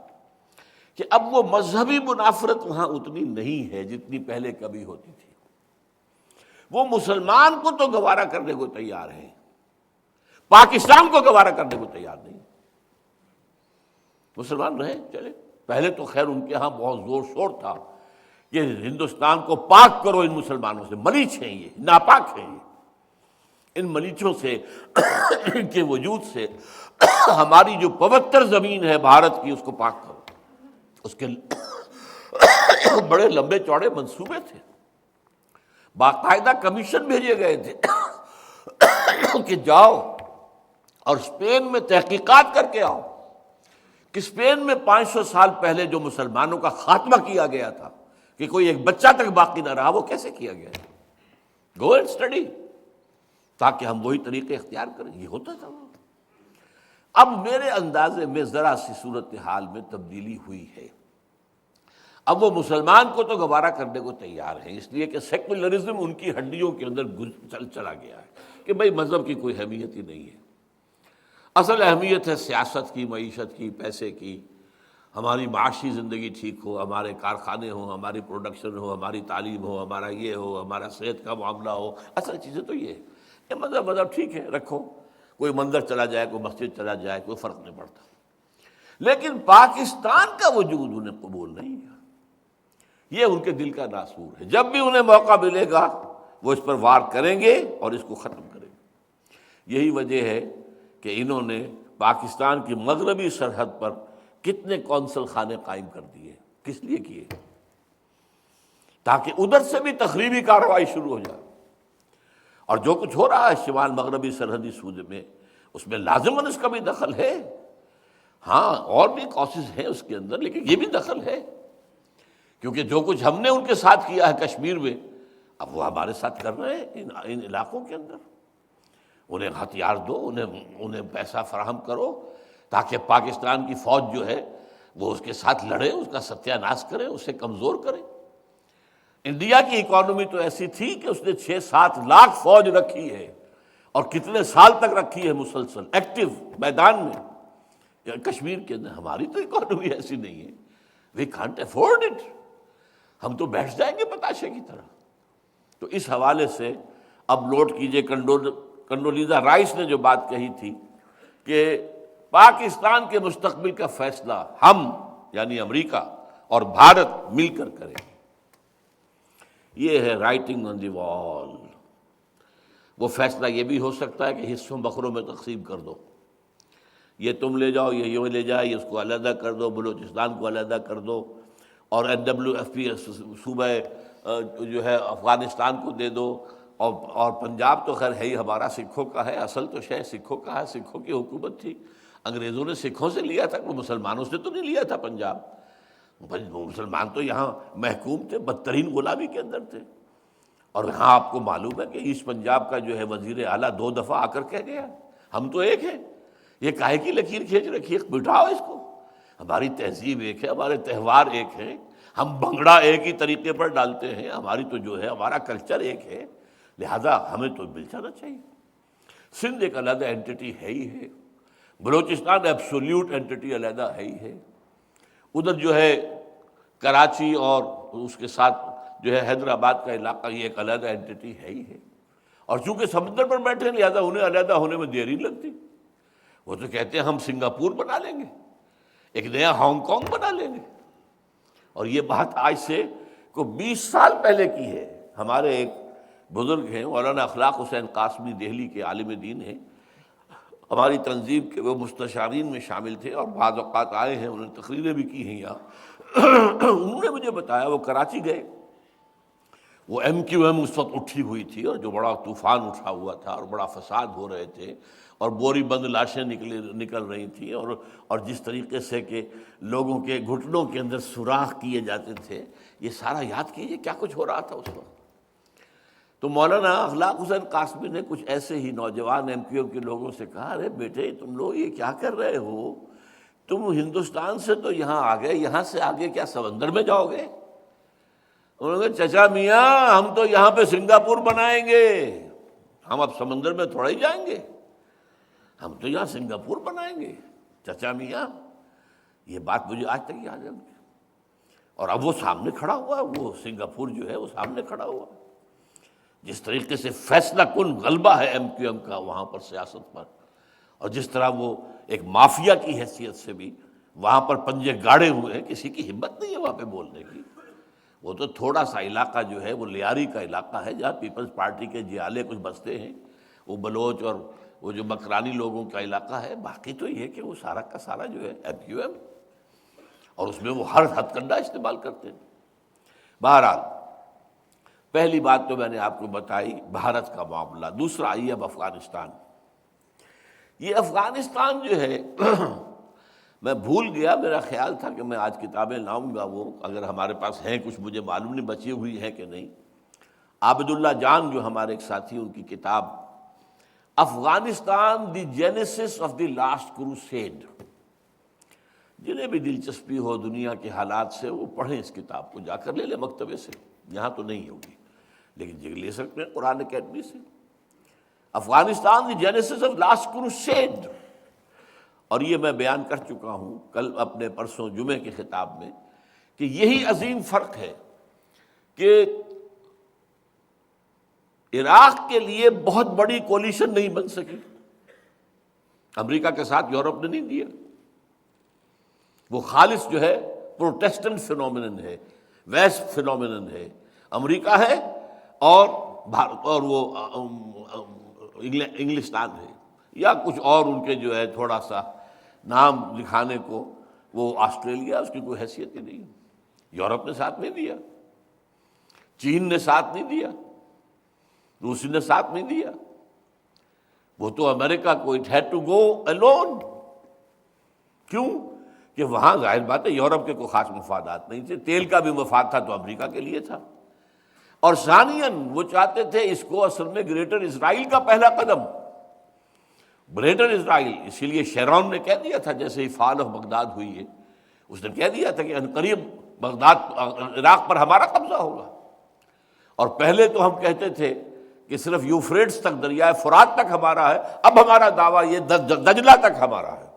[SPEAKER 1] کہ اب وہ مذہبی منافرت وہاں اتنی نہیں ہے جتنی پہلے کبھی ہوتی تھی۔ وہ مسلمان کو تو گوارا کرنے کو تیار ہیں، پاکستان کو گوارا کرنے کو تیار نہیں۔ مسلمان رہے چلے، پہلے تو خیر ان کے ہاں بہت زور شور تھا کہ ہندوستان کو پاک کرو ان مسلمانوں سے، ملیچ ہیں یہ، ناپاک ہیں یہ، ان ملیچوں سے ان کے وجود سے ہماری جو پوتر زمین ہے بھارت کی اس کو پاک کرو۔ اس کے بڑے لمبے چوڑے منصوبے تھے، باقاعدہ کمیشن بھیجے گئے تھے کہ جاؤ اور اسپین میں تحقیقات کر کے آؤ کہ اسپین میں 500 سال پہلے جو مسلمانوں کا خاتمہ کیا گیا تھا کہ کوئی ایک بچہ تک باقی نہ رہا، وہ کیسے کیا گیا؟ گو اینڈ اسٹڈی، تاکہ ہم وہی طریقے اختیار کریں۔ یہ ہوتا تھا۔ اب میرے اندازے میں ذرا سی صورتحال میں تبدیلی ہوئی ہے۔ اب وہ مسلمان کو تو گوارا کرنے کو تیار ہیں، اس لیے کہ سیکولرزم ان کی ہڈیوں کے اندر چلا گیا ہے کہ بھئی مذہب کی کوئی اہمیت ہی نہیں ہے، اصل اہمیت ہے سیاست کی، معیشت کی، پیسے کی، ہماری معاشی زندگی ٹھیک ہو، ہمارے کارخانے ہوں، ہماری پروڈکشن ہو، ہماری تعلیم ہو، ہمارا یہ ہو، ہمارا صحت کا معاملہ ہو، اصل چیزیں تو یہ ہے۔ یہ مذہب ٹھیک ہے رکھو، کوئی مندر چلا جائے، کوئی مسجد چلا جائے، کوئی فرق نہیں پڑتا، لیکن پاکستان کا وجود انہیں قبول نہیں ہے۔ یہ ان کے دل کا ناسور ہے، جب بھی انہیں موقع ملے گا وہ اس پر وار کریں گے اور اس کو ختم کریں گے۔ یہی وجہ ہے کہ انہوں نے پاکستان کی مغربی سرحد پر کتنے کونسل خانے قائم کر دیے۔ کس لیے کیے؟ تاکہ ادھر سے بھی تخریبی کارروائی شروع ہو جائے، اور جو کچھ ہو رہا ہے شمال مغربی سرحدی صوبے میں، اس میں لازماً اس کا بھی دخل ہے۔ ہاں اور بھی کاسز ہیں اس کے اندر، لیکن یہ بھی دخل ہے، کیونکہ جو کچھ ہم نے ان کے ساتھ کیا ہے کشمیر میں، اب وہ ہمارے ساتھ کر رہے ہیں ان علاقوں کے اندر۔ انہیں ہتھیار دو، انہیں پیسہ فراہم کرو، تاکہ پاکستان کی فوج جو ہے وہ اس کے ساتھ لڑے، اس کا ستیہ ناش کرے، اسے کمزور کرے۔ انڈیا کی اکانومی تو ایسی تھی کہ اس نے 6-7 لاکھ فوج رکھی ہے، اور کتنے سال تک رکھی ہے مسلسل ایکٹیو میدان میں۔ کشمیر کے اندر ہماری تو اکانومی ایسی نہیں ہے، وی کانٹ افورڈ اٹ، ہم تو بیٹھ جائیں گے پتاشے کی طرح۔ تو اس حوالے سے اب نوٹ کیجئے کنڈولیزا رائس نے جو بات کہی تھی کہ پاکستان کے مستقبل کا فیصلہ ہم یعنی امریکہ اور بھارت مل کر کریں۔ یہ ہے رائٹنگ آن دی وال۔ وہ فیصلہ یہ بھی ہو سکتا ہے کہ حصوں بخروں میں تقسیم کر دو، یہ تم لے جاؤ، یہ یوں لے جائے، اس کو علیحدہ کر دو، بلوچستان کو علیحدہ کر دو، اور NWFP صوبہ جو ہے افغانستان کو دے دو، اور پنجاب تو خیر ہے ہی ہمارا، سکھوں کا ہے، اصل تو شے سکھوں کا ہے، سکھوں کی حکومت تھی، انگریزوں نے سکھوں سے لیا تھا، وہ مسلمانوں سے تو نہیں لیا تھا پنجاب۔ مسلمان تو یہاں محکوم تھے، بدترین غلامی کے اندر تھے۔ اور یہاں آپ کو معلوم ہے کہ ایسٹ پنجاب کا جو ہے وزیر اعلیٰ 2 دفعہ آ کر کہہ گیا ہم تو ایک ہیں، یہ کاہے کی لکیر کھینچ رکھی ہے، بٹھاؤ اس کو، ہماری تہذیب ایک ہے، ہمارے تہوار ایک ہیں، ہم بھنگڑا ایک ہی طریقے پر ڈالتے ہیں، ہماری تو جو ہے ہمارا کلچر ایک ہے، لہذا ہمیں تو مل جانا چاہیے۔ سندھ ایک علیحدہ اینٹی ہے ہی ہے، بلوچستان ایبسولیوٹ اینٹی علیحدہ ہے ہی ہے، ادھر جو ہے کراچی اور اس کے ساتھ جو ہے حیدرآباد کا علاقہ یہ ایک علیحدہ اینٹی ہے ہی ہے، اور چونکہ سمندر پر بیٹھے ہیں لہذا انہیں علیحدہ ہونے میں دیر ہی لگتی۔ وہ تو کہتے ہیں ہم سنگاپور بنا لیں گے، ایک نیا ہانگ کانگ بنا لیں گے، اور یہ بات آج سے کو 20 سال پہلے کی ہے۔ ہمارے ایک بزرگ ہیں مولانا اخلاق حسین قاسمی، دہلی کے عالم دین ہیں، ہماری تنظیم کے وہ مستشارین میں شامل تھے اور بعض اوقات آئے ہیں، انہوں نے تقریریں بھی کی ہیں یہاں۔ انہوں نے مجھے بتایا وہ کراچی گئے، وہ MQM اس وقت اٹھی ہوئی تھی اور جو بڑا طوفان اٹھا ہوا تھا اور بڑا فساد ہو رہے تھے اور بوری بند لاشیں نکل رہی تھیں، اور جس طریقے سے کہ لوگوں کے گھٹنوں کے اندر سوراخ کیے جاتے تھے، یہ سارا یاد کیجیے کیا کچھ ہو رہا تھا اس وقت۔ تو مولانا اخلاق حسین قاسمی نے کچھ ایسے ہی نوجوان MQM کے لوگوں سے کہا، ارے بیٹے تم لوگ یہ کیا کر رہے ہو، تم ہندوستان سے تو یہاں آ گئے، یہاں سے آگے کیا سمندر میں جاؤ گے؟ انہوں نے کہا چچا میاں ہم تو یہاں پہ سنگاپور بنائیں گے، ہم اب سمندر میں تھوڑا ہی جائیں گے، ہم تو یہاں سنگاپور بنائیں گے چچا میاں۔ یہ بات مجھے آج تک یاد ہے، اور اب وہ سامنے کھڑا ہوا، وہ سنگاپور جو ہے وہ سامنے کھڑا ہوا، جس طریقے سے فیصلہ کن غلبہ ہے MQM کا وہاں پر سیاست پر، اور جس طرح وہ ایک مافیا کی حیثیت سے بھی وہاں پر پنجے گاڑے ہوئے ہیں، کسی کی ہمت نہیں ہے وہاں پہ بولنے کی۔ وہ تو تھوڑا سا علاقہ جو ہے وہ لیاری کا علاقہ ہے جہاں پیپلز پارٹی کے جیالے کچھ بستے ہیں، وہ بلوچ اور وہ جو مکرانی لوگوں کا علاقہ ہے، باقی تو یہ کہ وہ سارا کا سارا جو ہے ایم کیو ایم، اور اس میں وہ ہر ہتھ کنڈا استعمال کرتے ہیں۔ بہرحال پہلی بات تو میں نے آپ کو بتائی بھارت کا معاملہ۔ دوسرا آئیے اب افغانستان۔ یہ افغانستان جو ہے میں بھول گیا، میرا خیال تھا کہ میں آج کتابیں لاؤں گا، وہ اگر ہمارے پاس ہیں کچھ، مجھے معلوم نہیں بچی ہوئی ہے کہ نہیں۔ عابد اللہ جان جو ہمارے ایک ساتھی، ان کی کتاب Afghanistan the genesis of the last crusade, جنہیں بھی دلچسپی ہو دنیا کے حالات سے وہ پڑھیں اس کتاب کو، جا کر لے لیں مکتبے سے، یہاں تو نہیں ہوگی لیکن جگہ لے سکتے ہیں قرآن اکیڈمی سے۔ Afghanistan the genesis of last crusade, اور یہ میں بیان کر چکا ہوں کل اپنے پرسوں جمعے کے خطاب میں کہ یہی عظیم فرق ہے کہ عراق کے لیے بہت بڑی کولیشن نہیں بن سکی، امریکہ کے ساتھ یورپ نے نہیں دیا، وہ خالص جو ہے پروٹیسٹنٹ فینومینن ہے، ویسٹ فینومینن ہے، امریکہ ہے اور بھارت اور وہ انگلستان ہے، یا کچھ اور ان کے جو ہے تھوڑا سا نام دکھانے کو وہ آسٹریلیا، اس کی کوئی حیثیت ہی نہیں۔ یورپ نے ساتھ نہیں دیا، چین نے ساتھ نہیں دیا، روسی نے ساتھ نہیں دیا، وہ تو امریکہ کو it had to go alone. کیوں؟ کہ وہاں ظاہر بات ہے یورپ کے کوئی خاص مفادات نہیں تھے، تیل کا بھی مفاد تھا تو امریکہ کے لیے تھا، اور ثانیاً وہ چاہتے تھے اس کو اصل میں گریٹر اسرائیل کا پہلا قدم، گریٹر اسرائیل۔ اسی لیے شیرون نے کہہ دیا تھا، جیسے ہی فال آف بغداد ہوئی ہے، اس نے کہہ دیا تھا کہ عنقریب بغداد عراق پر ہمارا قبضہ ہوگا، اور پہلے تو ہم کہتے تھے کہ صرف یوفریٹس تک، دریائے فرات تک ہمارا ہے، اب ہمارا دعویٰ یہ دجلہ تک ہمارا ہے،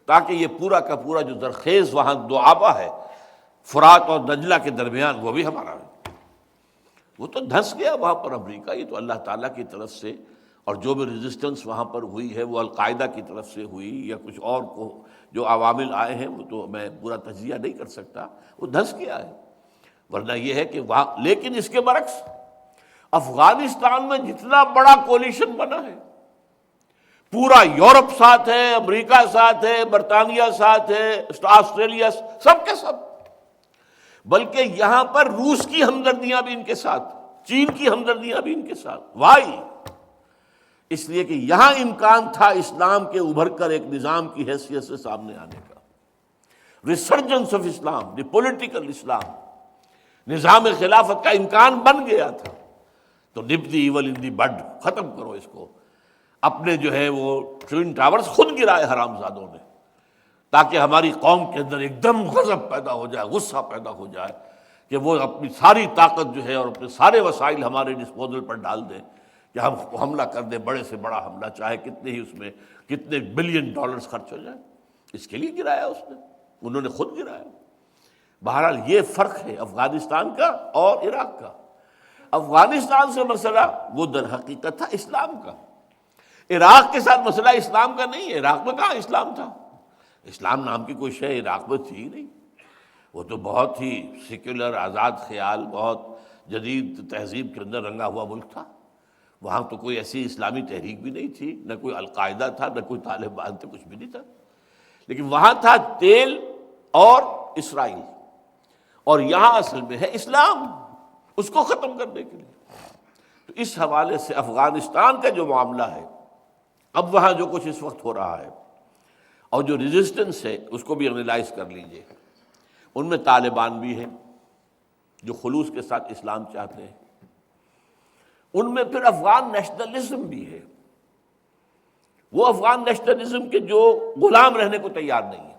[SPEAKER 1] تاکہ یہ پورا کا پورا جو زرخیز وہاں دعابہ ہے فرات اور دجلہ کے درمیان، وہ بھی ہمارا ہے۔ وہ تو دھنس گیا وہاں پر امریکہ، یہ تو اللہ تعالیٰ کی طرف سے، اور جو بھی ریزسٹنس وہاں پر ہوئی ہے وہ القاعدہ کی طرف سے ہوئی یا کچھ اور کو جو عوامل آئے ہیں، وہ تو میں پورا تجزیہ نہیں کر سکتا، وہ دھنس گیا ہے۔ ورنہ یہ ہے کہ وہاں، لیکن اس کے برعکس افغانستان میں جتنا بڑا کولیشن بنا ہے، پورا یورپ ساتھ ہے، امریکہ ساتھ ہے، برطانیہ ساتھ ہے، آسٹریلیا، سب کے سب، بلکہ یہاں پر روس کی ہمدردیاں بھی ان کے ساتھ، چین کی ہمدردیاں بھی ان کے ساتھ۔ وائی؟ اس لیے کہ یہاں امکان تھا اسلام کے ابھر کر ایک نظام کی حیثیت سے سامنے آنے کا، resurgence of Islam, the political Islam, نظام خلافت کا امکان بن گیا تھا۔ تو نپ دی ایول ان دی بڈ، ختم کرو اس کو۔ اپنے جو ہے وہ ٹوین ٹاورز خود گرائے حرام زادوں نے، تاکہ ہماری قوم کے اندر ایک دم غضب پیدا ہو جائے، غصہ پیدا ہو جائے، کہ وہ اپنی ساری طاقت جو ہے اور اپنے سارے وسائل ہمارے ڈسپوزل پر ڈال دیں کہ ہم حملہ کر دیں، بڑے سے بڑا حملہ، چاہے کتنے ہی اس میں کتنے بلین ڈالرز خرچ ہو جائیں۔ اس کے لیے گرایا اس نے، انہوں نے خود گرایا۔ بہرحال یہ فرق ہے افغانستان کا اور عراق کا۔ افغانستان سے مسئلہ وہ در حقیقت تھا اسلام کا، عراق کے ساتھ مسئلہ اسلام کا نہیں ہے۔ عراق میں کہاں اسلام تھا؟ اسلام نام کی کوئی شے عراق میں تھی ہی نہیں، وہ تو بہت ہی سیکولر، آزاد خیال، بہت جدید تہذیب کے اندر رنگا ہوا ملک تھا۔ وہاں تو کوئی ایسی اسلامی تحریک بھی نہیں تھی، نہ کوئی القاعدہ تھا، نہ کوئی طالبان تھے، کچھ بھی نہیں تھا، لیکن وہاں تھا تیل اور اسرائیل، اور یہاں اصل میں ہے اسلام، اس کو ختم کرنے کے لیے۔ تو اس حوالے سے افغانستان کا جو معاملہ ہے، اب وہاں جو کچھ اس وقت ہو رہا ہے اور جو ریزسٹنس ہے، اس کو بھی انالائز کر لیجئے۔ ان میں طالبان بھی ہیں جو خلوص کے ساتھ اسلام چاہتے ہیں، ان میں پھر افغان نیشنلزم بھی ہے، وہ افغان نیشنلزم کے جو غلام رہنے کو تیار نہیں ہے،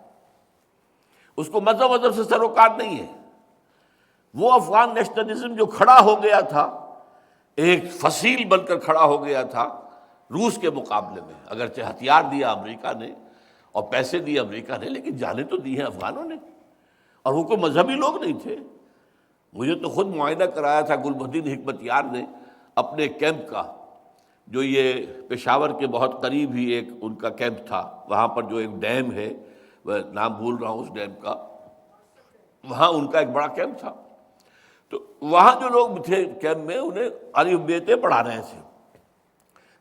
[SPEAKER 1] اس کو مذہب سے سروکار نہیں ہے، وہ افغان نیشنلزم جو کھڑا ہو گیا تھا، ایک فصیل بن کر کھڑا ہو گیا تھا روس کے مقابلے میں، اگرچہ ہتھیار دیا امریکہ نے اور پیسے دیے امریکہ نے، لیکن جانیں تو دی ہیں افغانوں نے، اور وہ کوئی مذہبی لوگ نہیں تھے۔ مجھے تو خود معاہدہ کرایا تھا گل الدین حکمت یار نے اپنے کیمپ کا، جو یہ پشاور کے بہت قریب ہی ایک ان کا کیمپ تھا، وہاں پر جو ایک ڈیم ہے میں نام بھول رہا ہوں اس ڈیم کا، وہاں ان کا ایک بڑا کیمپ تھا، تو وہاں جو لوگ تھے کیمپ میں انہیں علی بیتیں پڑھا رہے تھے،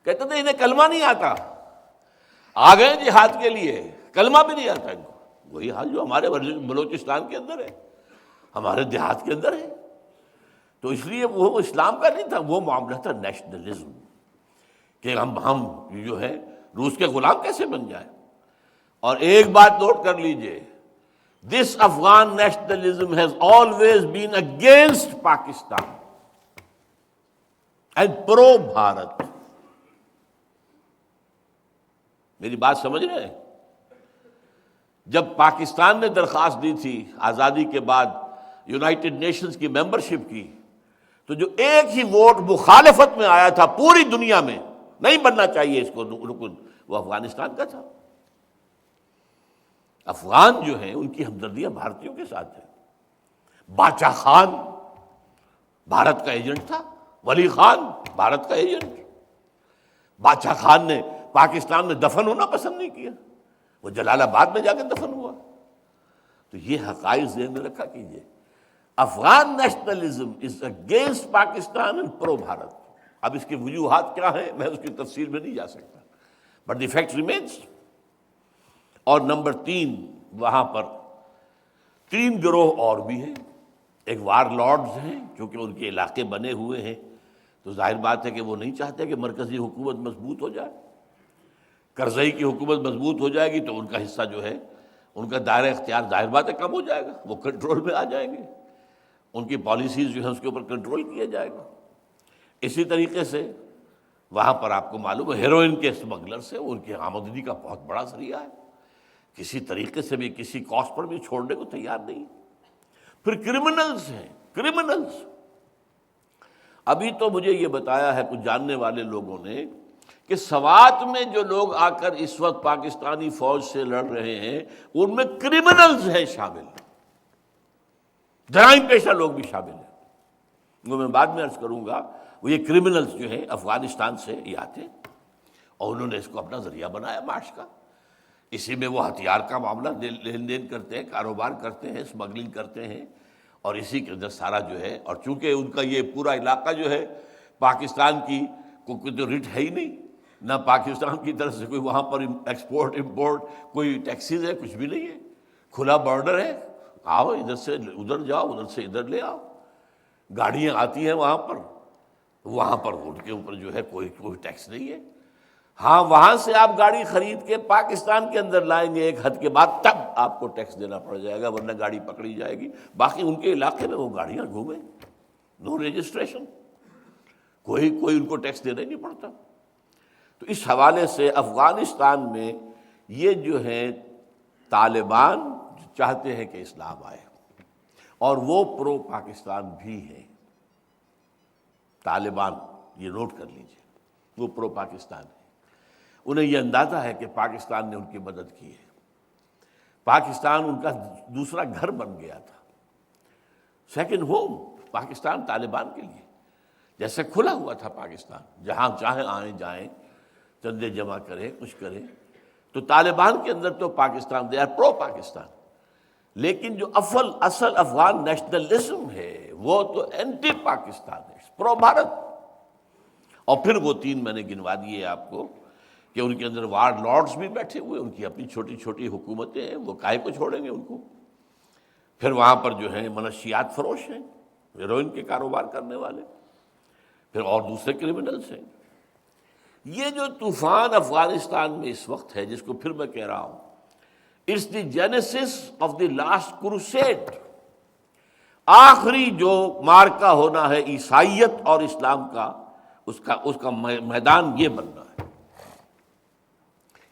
[SPEAKER 1] کہتے تھے انہیں کلمہ نہیں آتا، آ گئے جہاد کے لیے، کلمہ بھی نہیں آتا ان کو۔ وہی حال جو ہمارے بلوچستان کے اندر ہے، ہمارے دیہات کے اندر ہے۔ تو اس لیے وہ اسلام کا نہیں تھا، وہ معاملہ تھا نیشنلزم، کہ ہم جو ہے روس کے غلام کیسے بن جائیں۔ اور ایک بات نوٹ کر لیجئے، this Afghan nationalism has always been against Pakistan and pro Bharat. میری بات سمجھ رہے ہیں؟ جب پاکستان نے درخواست دی تھی آزادی کے بعد یونائٹڈ نیشنز کی ممبرشپ کی، تو جو ایک ہی ووٹ مخالفت میں آیا تھا پوری دنیا میں، نہیں بننا چاہیے اس کو رکن، وہ افغانستان کا تھا۔ افغان جو ہیں ان کی ہمدردیاں بھارتیوں کے ساتھ ہیں۔ باچا خان بھارت کا ایجنٹ تھا، ولی خان بھارت کا ایجنٹ۔ باچا خان نے پاکستان میں دفن ہونا پسند نہیں کیا، وہ جلال آباد میں جا کے دفن ہوا۔ تو یہ حقائق ذہن میں رکھا کیجیے، Afghan nationalism is against Pakistan and pro Bharat. اب اس کی وجوہات کیا ہیں میں اس کی تفصیل میں نہیں جا سکتا، بٹ دی فیکٹ ریمینس۔ اور نمبر 3، وہاں پر 3 گروہ اور بھی ہیں۔ ایک وار لارڈز ہیں، چونکہ ان کے علاقے بنے ہوئے ہیں تو ظاہر بات ہے کہ وہ نہیں چاہتے کہ مرکزی حکومت مضبوط ہو جائے۔ کرزئی کی حکومت مضبوط ہو جائے گی تو ان کا حصہ جو ہے، ان کا دائرہ اختیار ظاہر بات ہے کم ہو جائے گا، وہ کنٹرول میں آ جائیں گے، ان کی پالیسیز جو ہیں اس کے اوپر کنٹرول کیا جائے گا۔ اسی طریقے سے وہاں پر آپ کو معلوم ہے ہیروئن کے اسمگلر سے ان کی آمدنی کا بہت بڑا ذریعہ ہے، کسی طریقے سے بھی کسی کاسٹ پر بھی چھوڑنے کو تیار نہیں۔ پھر کرمنلز ہیں، کرمنلز۔ ابھی تو مجھے یہ بتایا ہے کچھ جاننے والے لوگوں نے کہ سوات میں جو لوگ آ کر اس وقت پاکستانی فوج سے لڑ رہے ہیں ان میں کرمنلز ہیں شامل، جرائم پیشہ لوگ بھی شامل ہیں۔ وہ میں بعد میں عرض کروں گا، وہ یہ کرمنلز جو ہیں افغانستان سے یہ آتے اور انہوں نے اس کو اپنا ذریعہ بنایا معاش کا۔ اسی میں وہ ہتھیار کا معاملہ لین دین کرتے ہیں، کاروبار کرتے ہیں، اسمگلنگ کرتے ہیں، اور اسی کے اندر سارا جو ہے، اور چونکہ ان کا یہ پورا علاقہ جو ہے پاکستان کی کوئی تو ریٹ ہے ہی نہیں، نہ پاکستان کی طرف سے کوئی وہاں پر ایکسپورٹ امپورٹ کوئی ٹیکسیز ہے، کچھ بھی نہیں ہے، کھلا بارڈر ہے، آؤ ادھر سے ادھر جاؤ، ادھر سے ادھر لے آؤ، گاڑیاں آتی ہیں وہاں پر ان کے اوپر جو ہے کوئی ٹیکس نہیں ہے۔ ہاں وہاں سے آپ گاڑی خرید کے پاکستان کے اندر لائیں گے ایک حد کے بعد تب آپ کو ٹیکس دینا پڑ جائے گا، ورنہ گاڑی پکڑی جائے گی۔ باقی ان کے علاقے میں وہ گاڑیاں گھومیں، نو رجسٹریشن، کوئی ان کو ٹیکس دینا ہی نہیں پڑتا۔ تو اس حوالے سے افغانستان میں یہ جو ہے طالبان چاہتے ہیں کہ اسلام آئے، اور وہ پرو پاکستان بھی ہیں۔ طالبان یہ نوٹ کر لیجئے، وہ پرو پاکستان ہے، انہیں یہ اندازہ ہے کہ پاکستان نے ان کی مدد کی ہے، پاکستان ان کا دوسرا گھر بن گیا تھا، سیکنڈ ہوم پاکستان طالبان کے لیے، جیسے کھلا ہوا تھا پاکستان، جہاں چاہیں آئیں جائیں، چندے جمع کریں، کچھ کریں۔ تو طالبان کے اندر تو پاکستان دے آر پرو پاکستان، لیکن جو اصل افغان نیشنلزم ہے وہ تو اینٹی پاکستان ہے، پرو بھارت۔ اور پھر وہ 3 میں نے گنوا دیے آپ کو کہ ان کے اندر وار لارڈز بھی بیٹھے ہوئے، ان کی اپنی چھوٹی چھوٹی حکومتیں ہیں، وہ کاہے کو چھوڑیں گے ان کو۔ پھر وہاں پر جو ہیں منشیات فروش ہیں، ہیروئن کے کاروبار کرنے والے، پھر اور دوسرے کرمنلز ہیں۔ یہ جو طوفان افغانستان میں اس وقت ہے، جس کو پھر میں کہہ رہا ہوں، it's the genesis of the last crusade, آخری جو مارکا ہونا ہے عیسائیت اور اسلام کا، اس کا میدان یہ بننا ہے۔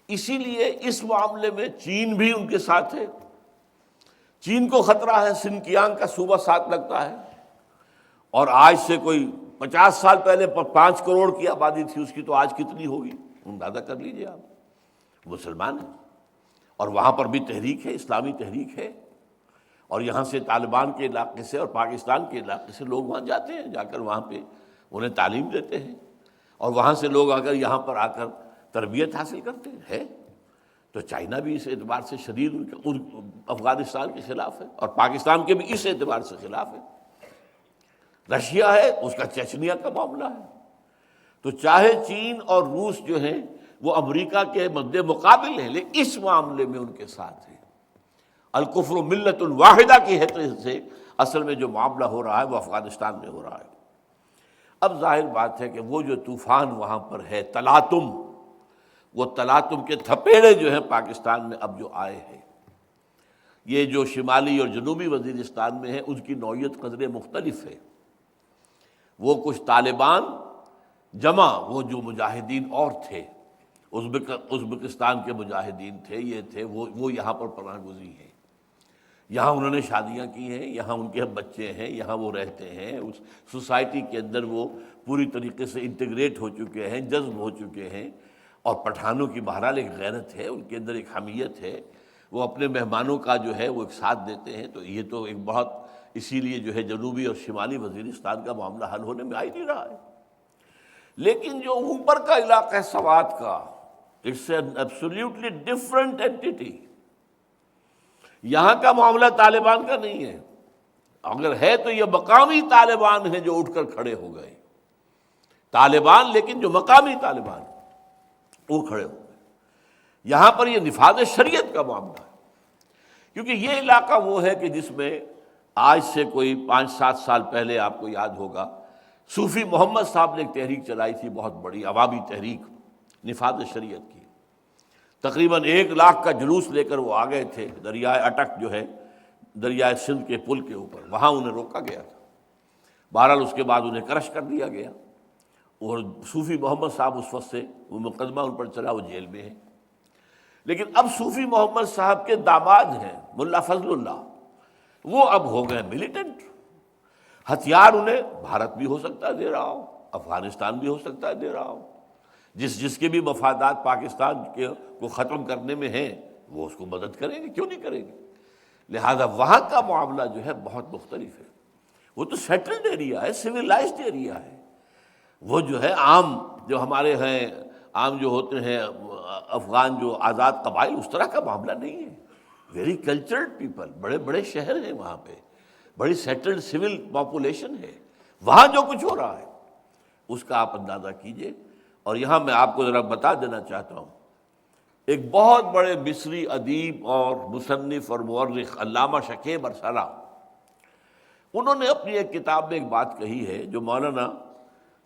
[SPEAKER 1] اسی لیے اس معاملے میں چین بھی ان کے ساتھ ہے، چین کو خطرہ ہے، سنکیانگ کا صوبہ ساتھ لگتا ہے، اور آج سے کوئی 50 سال پہلے 5 کروڑ کی آبادی تھی اس کی، تو آج کتنی ہوگی اندازہ کر لیجئے آپ۔ مسلمان ہیں، اور وہاں پر بھی تحریک ہے، اسلامی تحریک ہے، اور یہاں سے طالبان کے علاقے سے اور پاکستان کے علاقے سے لوگ وہاں جاتے ہیں، جا کر وہاں پہ انہیں تعلیم دیتے ہیں، اور وہاں سے لوگ اگر یہاں پر آ کر تربیت حاصل کرتے ہیں۔ تو چائنا بھی اس اعتبار سے شدید افغانستان کے خلاف ہے، اور پاکستان کے بھی اس اعتبار سے خلاف ہے۔ رشیا ہے، اس کا چچنیا کا معاملہ ہے۔ تو چاہے چین اور روس جو ہیں وہ امریکہ کے مد مقابل ہیں، لیکن اس معاملے میں ان کے ساتھ ہیں۔ الکفر ملت واحدہ کی حیثیت سے اصل میں جو معاملہ ہو رہا ہے وہ افغانستان میں ہو رہا ہے۔ اب ظاہر بات ہے کہ وہ جو طوفان وہاں پر ہے تلاطم، وہ تلاطم کے تھپیڑے جو ہیں پاکستان میں اب جو آئے ہیں، یہ جو شمالی اور جنوبی وزیرستان میں ہے اس کی نوعیت قدرے مختلف ہے۔ وہ کچھ طالبان جمع وہ جو مجاہدین اور تھے، ازبکستان کے مجاہدین تھے، یہ تھے وہ یہاں پر پناہ گزین ہیں، یہاں انہوں نے شادیاں کی ہیں، یہاں ان کے بچے ہیں، یہاں وہ رہتے ہیں، اس سوسائٹی کے اندر وہ پوری طریقے سے انٹیگریٹ ہو چکے ہیں، جذب ہو چکے ہیں۔ اور پٹھانوں کی بہرحال ایک غیرت ہے، ان کے اندر ایک حمیت ہے، وہ اپنے مہمانوں کا جو ہے وہ ایک ساتھ دیتے ہیں۔ تو یہ تو ایک بہت، اسی لیے جو ہے جنوبی اور شمالی وزیرستان کا معاملہ حل ہونے میں آ ہی نہیں رہا ہے۔ لیکن جو اوپر کا علاقہ ہے سوات کا، it's an absolutely different entity. یہاں کا معاملہ طالبان کا نہیں ہے، اگر ہے تو یہ مقامی طالبان ہیں جو اٹھ کر کھڑے ہو گئے، طالبان لیکن جو مقامی طالبان وہ کھڑے ہو گئے۔ یہاں پر یہ نفاذ شریعت کا معاملہ ہے، کیونکہ یہ علاقہ وہ ہے کہ جس میں آج سے کوئی 5-7 سال پہلے آپ کو یاد ہوگا صوفی محمد صاحب نے ایک تحریک چلائی تھی، بہت بڑی عوامی تحریک نفاذ شریعت کی۔ تقریباً 1 لاکھ کا جلوس لے کر وہ آ گئے تھے دریائے اٹک جو ہے دریائے سندھ کے پل کے اوپر، وہاں انہیں روکا گیا تھا۔ بہرحال اس کے بعد انہیں کرش کر دیا گیا، اور صوفی محمد صاحب اس وقت سے وہ مقدمہ ان پر چلا، وہ جیل میں ہے۔ لیکن اب صوفی محمد صاحب کے داماد ہیں ملا فضل اللہ، وہ اب ہو گئے ملیٹنٹ۔ ہتھیار انہیں بھارت بھی ہو سکتا ہے دے رہا ہو، افغانستان بھی ہو سکتا ہے دے رہا ہو، جس کے بھی مفادات پاکستان کے کو ختم کرنے میں ہیں وہ اس کو مدد کریں گے، کیوں نہیں کریں گے۔ لہذا وہاں کا معاملہ جو ہے بہت مختلف ہے، وہ تو سیٹلڈ ایریا ہے، سویلائزڈ ایریا ہے۔ وہ جو ہے عام جو ہمارے ہیں، عام جو ہوتے ہیں افغان جو آزاد قبائل، اس طرح کا معاملہ نہیں ہے۔ ویری کلچرڈ پیپل، بڑے بڑے شہر ہیں وہاں پہ، بڑی سیٹلڈ سول پاپولیشن ہے، وہاں جو کچھ ہو رہا ہے اس کا آپ اندازہ کیجئے۔ اور یہاں میں آپ کو ذرا بتا دینا چاہتا ہوں، ایک بہت بڑے مصری ادیب اور مصنف اور مورخ علامہ شکیب ارسلہ، انہوں نے اپنی ایک کتاب میں ایک بات کہی ہے جو مولانا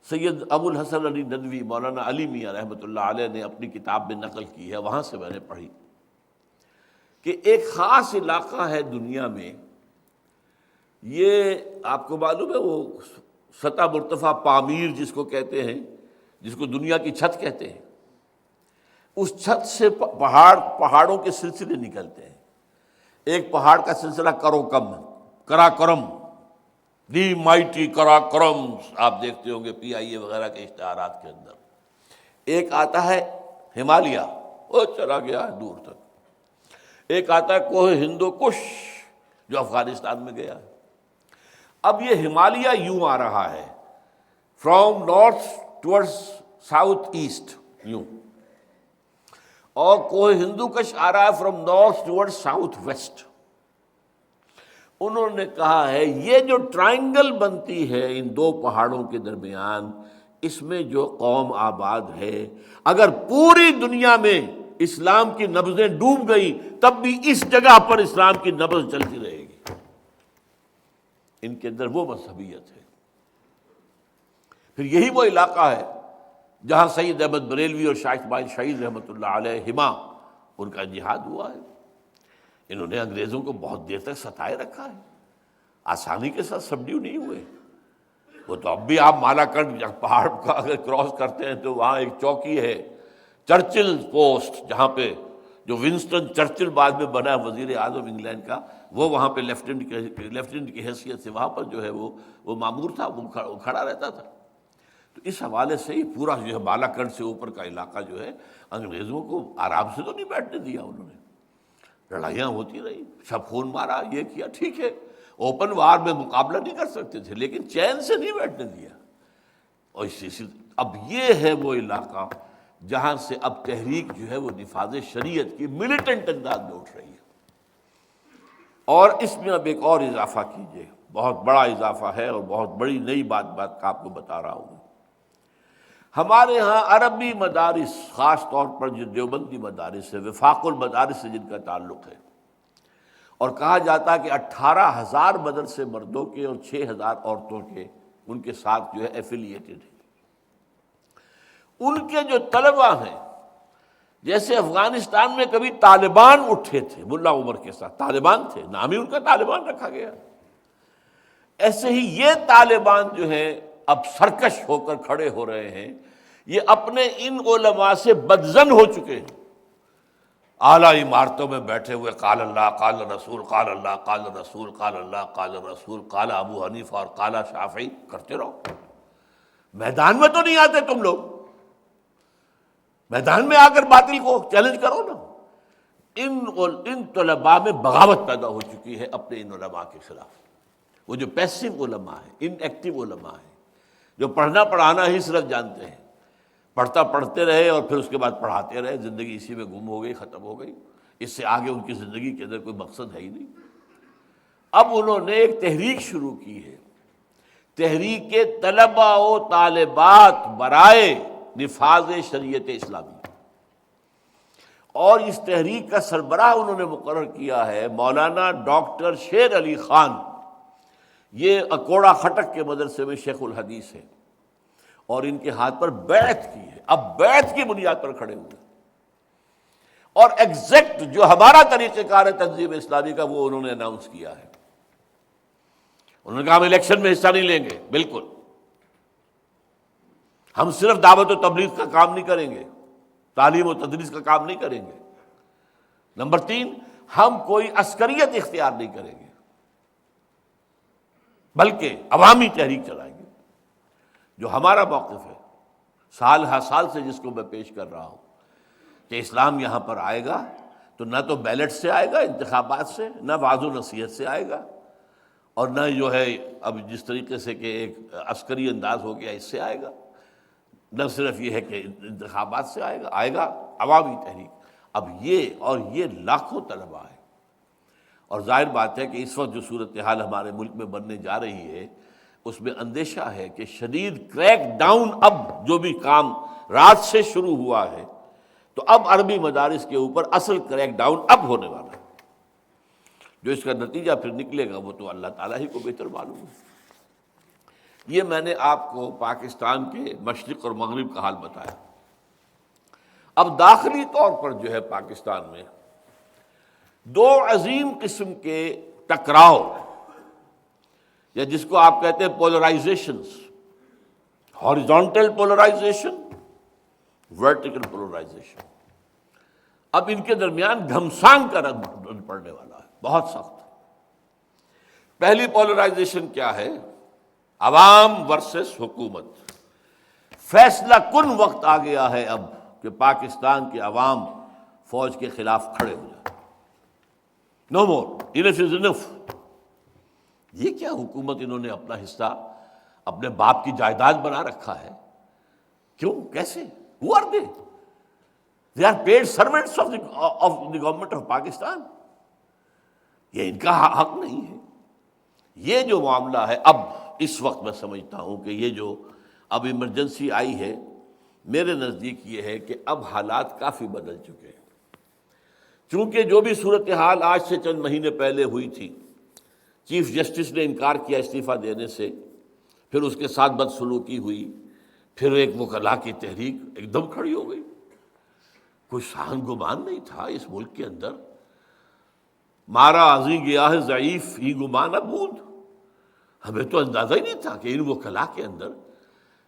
[SPEAKER 1] سید ابو الحسن علی ندوی، مولانا علی میاں رحمۃ اللہ علیہ نے اپنی کتاب میں نقل کی ہے، وہاں سے میں نے پڑھی کہ ایک خاص علاقہ ہے دنیا میں، یہ آپ کو معلوم ہے وہ سطح مرتفع پامیر جس کو کہتے ہیں، جس کو دنیا کی چھت کہتے ہیں، اس چھت سے پہاڑوں کے سلسلے نکلتے ہیں۔ ایک پہاڑ کا سلسلہ کراکرم، دی مائٹی کراکرم، آپ دیکھتے ہوں گے PIA وغیرہ کے اشتہارات کے اندر۔ ایک آتا ہے ہمالیہ، وہ چلا گیا ہے دور تک۔ ایک آتا ہے کوہ ہندو کش جو افغانستان میں گیا ہے۔ اب یہ ہمالیہ یوں آ رہا ہے from north towards south east یوں، اور کوہ ہندو کش آ رہا ہے from north toward south west. انہوں نے کہا ہے یہ جو ٹرائنگل بنتی ہے ان دو پہاڑوں کے درمیان، اس میں جو قوم آباد ہے، اگر پوری دنیا میں اسلام کی نبضیں ڈوب گئی تب بھی اس جگہ پر اسلام کی نبض چلتی رہے گی۔ ان کے اندر وہ مذہبیت ہے۔ پھر یہی وہ علاقہ ہے جہاں سید احمد بریلوی اور شاہ اسماعیل شہید رحمۃ اللہ علیہما ان کا جہاد ہوا ہے۔ انہوں نے انگریزوں کو بہت دیر تک ستائے رکھا ہے، آسانی کے ساتھ سبڈیو نہیں ہوئے۔ وہ تو اب بھی آپ مالاکنڈ پہاڑ کا اگر کراس کرتے ہیں تو وہاں ایک چوکی ہے چرچل پوسٹ، جہاں پہ جو ونسٹن چرچل بعد میں بنا وزیر اعظم انگلینڈ کا، وہ وہاں پہ لیفٹیننٹ کی حیثیت سے وہاں پر جو ہے وہ مامور تھا، وہ کھڑا رہتا تھا۔ تو اس حوالے سے ہی پورا جو ہے بالاکنڈ سے اوپر کا علاقہ جو ہے انگریزوں کو آرام سے تو نہیں بیٹھنے دیا انہوں نے، لڑائیاں ہوتی رہی، سب خون مارا، یہ کیا، ٹھیک ہے اوپن وار میں مقابلہ نہیں کر سکتے تھے لیکن چین سے نہیں بیٹھنے دیا۔ اور اب یہ ہے وہ علاقہ جہاں سے اب تحریک جو ہے وہ نفاذ شریعت کی ملیٹنٹ انداز میں اٹھ رہی ہے۔ اور اس میں اب ایک اور اضافہ کیجئے، بہت بڑا اضافہ ہے اور بہت بڑی نئی بات آپ کو بتا رہا ہوں۔ ہمارے ہاں عربی مدارس، خاص طور پر جو دیوبندی مدارس ہے، وفاق المدارس سے جن کا تعلق ہے، اور کہا جاتا ہے کہ 18,000 مدرسے مردوں کے اور 6,000 عورتوں کے ان کے ساتھ جو ہے ایفیلیٹڈ ہیں۔ ان کے جو طلبہ ہیں، جیسے افغانستان میں کبھی طالبان اٹھے تھے ملا عمر کے ساتھ، طالبان تھے، نام ہی ان کا طالبان رکھا گیا، ایسے ہی یہ طالبان جو ہیں اب سرکش ہو کر کھڑے ہو رہے ہیں۔ یہ اپنے ان علماء سے بدظن ہو چکے ہیں، اعلیٰ عمارتوں میں بیٹھے ہوئے قال اللہ قال رسول قال اللہ قال رسول قال اللہ قال رسول قال ابو حنیفہ اور قال شافعی کرتے رہو، میدان میں تو نہیں آتے تم لوگ، میدان میں آ کر باطل کو چیلنج کرو نا۔ ان طلباء میں بغاوت پیدا ہو چکی ہے اپنے ان علماء کے خلاف۔ وہ جو پیسو علماء ہیں، ان ایکٹیو علماء ہیں، جو پڑھنا پڑھانا ہی صرف جانتے ہیں، پڑھتے رہے اور پھر اس کے بعد پڑھاتے رہے، زندگی اسی میں گم ہو گئی، ختم ہو گئی، اس سے آگے ان کی زندگی کے اندر کوئی مقصد ہے ہی نہیں۔ اب انہوں نے ایک تحریک شروع کی ہے، تحریک طلباء و طالبات برائے نفاذ شریعت اسلامی، اور اس تحریک کا سربراہ انہوں نے مقرر کیا ہے مولانا ڈاکٹر شیر علی خان۔ یہ اکوڑا خٹک کے مدرسے میں شیخ الحدیث ہے، اور ان کے ہاتھ پر بیعت کی ہے، اب بیعت کی بنیاد پر کھڑے ہوئے، اور ایگزیکٹ جو ہمارا طریقہ کار ہے تنظیم اسلامی کا وہ انہوں نے اناؤنس کیا ہے۔ انہوں نے کہا ہم الیکشن میں حصہ نہیں لیں گے، بالکل، ہم صرف دعوت و تبلیغ کا کام نہیں کریں گے، تعلیم و تدریس کا کام نہیں کریں گے۔ نمبر 3، ہم کوئی عسکریت اختیار نہیں کریں گے، بلکہ عوامی تحریک چلائیں گے۔ جو ہمارا موقف ہے سال ہر سال سے، جس کو میں پیش کر رہا ہوں، کہ اسلام یہاں پر آئے گا تو نہ تو بیلٹ سے آئے گا، انتخابات سے، نہ وعظ و نصیحت سے آئے گا، اور نہ جو ہے اب جس طریقے سے کہ ایک عسکری انداز ہو گیا اس سے آئے گا، نہ صرف یہ ہے کہ انتخابات سے آئے گا عوامی تحریک۔ اب یہ لاکھوں طلباء ہیں، اور ظاہر بات ہے کہ اس وقت جو صورتحال ہمارے ملک میں بننے جا رہی ہے اس میں اندیشہ ہے کہ شدید کریک ڈاؤن، اب جو بھی کام رات سے شروع ہوا ہے تو اب عربی مدارس کے اوپر اصل کریک ڈاؤن اب ہونے والا ہے۔ جو اس کا نتیجہ پھر نکلے گا وہ تو اللہ تعالیٰ ہی کو بہتر معلوم ہے۔ یہ میں نے آپ کو پاکستان کے مشرق اور مغرب کا حال بتایا۔ اب داخلی طور پر جو ہے پاکستان میں دو عظیم قسم کے ٹکراؤ، یا جس کو آپ کہتے ہیں پولرائزیشنز، ہاریزونٹل پولرائزیشن، ورٹیکل پولرائزیشن، اب ان کے درمیان گھمسان کا رنگ پڑنے والا ہے، بہت سخت۔ پہلی پولرائزیشن کیا ہے؟ عوام ورسس حکومت۔ فیصلہ کن وقت آ گیا ہے اب کہ پاکستان کے عوام فوج کے خلاف کھڑے ہو جائیں۔ نو مور، انف از انف۔ یہ کیا حکومت انہوں نے اپنا حصہ اپنے باپ کی جائیداد بنا رکھا ہے؟ کیوں؟ کیسے؟ Who are they? They are paid servants of the government of Pakistan. یہ ان کا حق نہیں ہے۔ یہ جو معاملہ ہے اب اس وقت میں سمجھتا ہوں کہ یہ جو اب ایمرجنسی آئی ہے، میرے نزدیک یہ ہے کہ اب حالات کافی بدل چکے ہیں۔ چونکہ جو بھی صورتحال آج سے چند مہینے پہلے ہوئی تھی، چیف جسٹس نے انکار کیا استعفیٰ دینے سے، پھر اس کے ساتھ بدسلوکی ہوئی، پھر ایک وکلاء کی تحریک ایک دم کھڑی ہو گئی۔ کوئی شان گمان نہیں تھا اس ملک کے اندر، مارا ازیں گیا ہے ضعیف ہی گمان ابود۔ ہمیں تو اندازہ ہی نہیں تھا کہ ان وکلاء کے اندر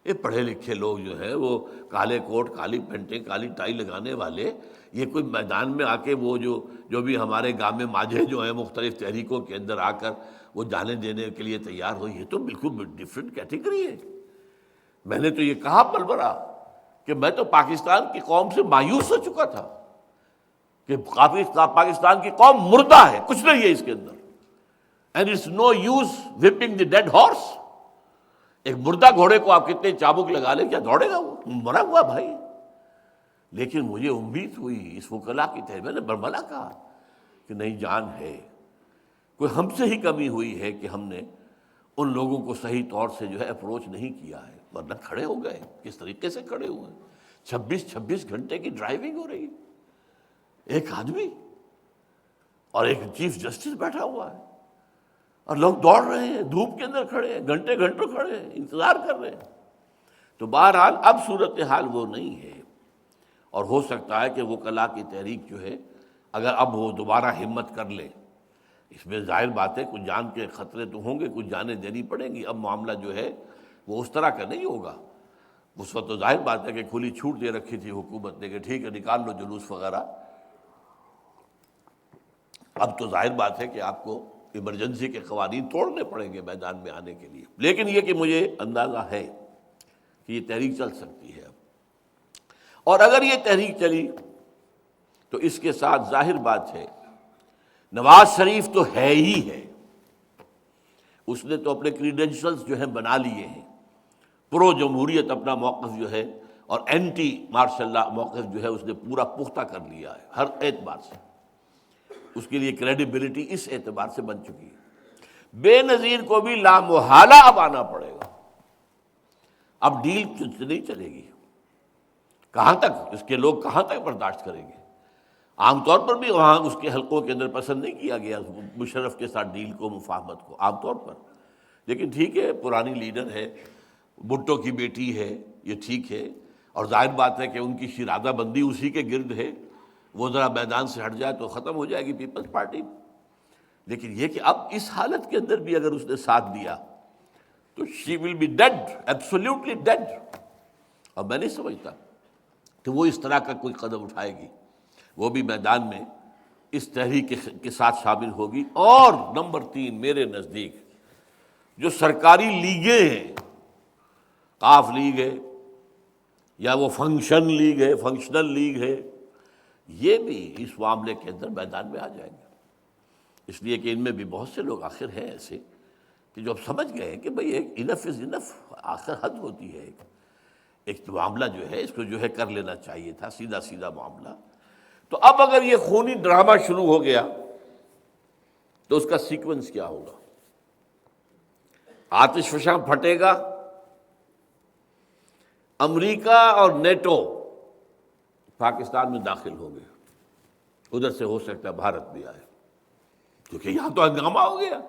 [SPEAKER 1] یہ پڑھے لکھے لوگ جو ہیں، وہ کالے کوٹ، کالی پینٹیں، کالی ٹائی لگانے والے، یہ کوئی میدان میں آ کے وہ جو بھی ہمارے گام ماجھے جو ہیں مختلف تحریکوں کے اندر آ کر وہ جانے دینے کے لیے تیار ہو، یہ تو بالکل ڈفرینٹ کیٹیگری ہے۔ میں نے تو یہ کہا پلبرا کہ میں تو پاکستان کی قوم سے مایوس ہو چکا تھا کہ پاکستان کی قوم مردہ ہے، کچھ نہیں ہے اس کے اندر۔ And it's no use whipping the dead horse۔ ایک مردہ گھوڑے کو آپ کتنے چابک لگا لیں، کیا دوڑے گا؟ وہ مرا ہوا بھائی۔ لیکن مجھے امید ہوئی اس وکلا کی تحریر، میں نے برملا کہا کہ نہیں جان ہے، کوئی ہم سے ہی کمی ہوئی ہے کہ ہم نے ان لوگوں کو صحیح طور سے جو ہے اپروچ نہیں کیا ہے، ورنہ کھڑے ہو گئے، کس طریقے سے کھڑے ہوئے، 26 گھنٹے کی ڈرائیونگ ہو رہی ہے، ایک آدمی اور ایک چیف جسٹس بیٹھا ہوا ہے، اور لوگ دوڑ رہے ہیں، دھوپ کے اندر کھڑے ہیں، گھنٹے گھنٹوں کھڑے ہیں، انتظار کر رہے ہیں۔ تو بہرحال اب صورتحال وہ نہیں ہے، اور ہو سکتا ہے کہ وکلا کی تحریک جو ہے اگر اب وہ دوبارہ ہمت کر لے، اس میں ظاہر بات ہے کچھ جان کے خطرے تو ہوں گے، کچھ جانیں دینی پڑیں گی، اب معاملہ جو ہے وہ اس طرح کا نہیں ہوگا۔ اس وقت تو ظاہر بات ہے کہ کھلی چھوٹ دے رکھی تھی حکومت نے کہ ٹھیک ہے نکال لو جلوس وغیرہ، اب تو ظاہر بات ہے کہ آپ کو ایمرجنسی کے قوانین توڑنے پڑیں گے میدان میں آنے کے لیے، لیکن یہ کہ مجھے اندازہ ہے کہ یہ تحریک چل سکتی ہے اب، اور اگر یہ تحریک چلی تو اس کے ساتھ ظاہر بات ہے نواز شریف تو ہے ہی ہے، اس نے تو اپنے کریڈینشلز جو ہیں بنا لیے ہیں، پرو جمہوریت اپنا موقف جو ہے اور اینٹی مارشل اللہ موقف جو ہے اس نے پورا پختہ کر لیا ہے ہر اعتبار سے، اس کے لیے کریڈیبلٹی اس اعتبار سے بن چکی ہے۔ بے نظیر کو بھی لامحالہ اب آنا پڑے گا، اب ڈیل نہیں چلے گی، کہاں تک اس کے لوگ کہاں تک برداشت کریں گے؟ عام طور پر بھی وہاں اس کے حلقوں کے اندر پسند نہیں کیا گیا مشرف کے ساتھ ڈیل کو، مفاہمت کو عام طور پر، لیکن ٹھیک ہے پرانی لیڈر ہے، بھٹو کی بیٹی ہے، یہ ٹھیک ہے، اور ظاہر بات ہے کہ ان کی شیرازہ بندی اسی کے گرد ہے، وہ ذرا میدان سے ہٹ جائے تو ختم ہو جائے گی پیپلز پارٹی، لیکن یہ کہ اب اس حالت کے اندر بھی اگر اس نے ساتھ دیا تو she will be dead, absolutely dead, اور میں نہیں سمجھتا کہ وہ اس طرح کا کوئی قدم اٹھائے گی، وہ بھی میدان میں اس تحریک کے ساتھ شامل ہوگی۔ اور نمبر 3 میرے نزدیک جو سرکاری لیگیں ہیں، قاف لیگ ہے یا وہ فنکشن لیگ ہے، فنکشنل لیگ ہے، یہ بھی اس معاملے کے اندر میدان میں آ جائیں گے، اس لیے کہ ان میں بھی بہت سے لوگ آخر ہیں ایسے کہ جو اب سمجھ گئے ہیں کہ بھئی ایک انف از انف، آخر حد ہوتی ہے، ایک معاملہ جو ہے اس کو جو ہے کر لینا چاہیے تھا، سیدھا سیدھا معاملہ۔ تو اب اگر یہ خونی ڈرامہ شروع ہو گیا تو اس کا سیکوینس کیا ہوگا؟ آتش فشاں پھٹے گا، امریکہ اور نیٹو پاکستان میں داخل ہو گئے، ادھر سے ہو سکتا ہے بھارت بھی آئے، کیونکہ یہاں تو ہنگامہ ہو گیا،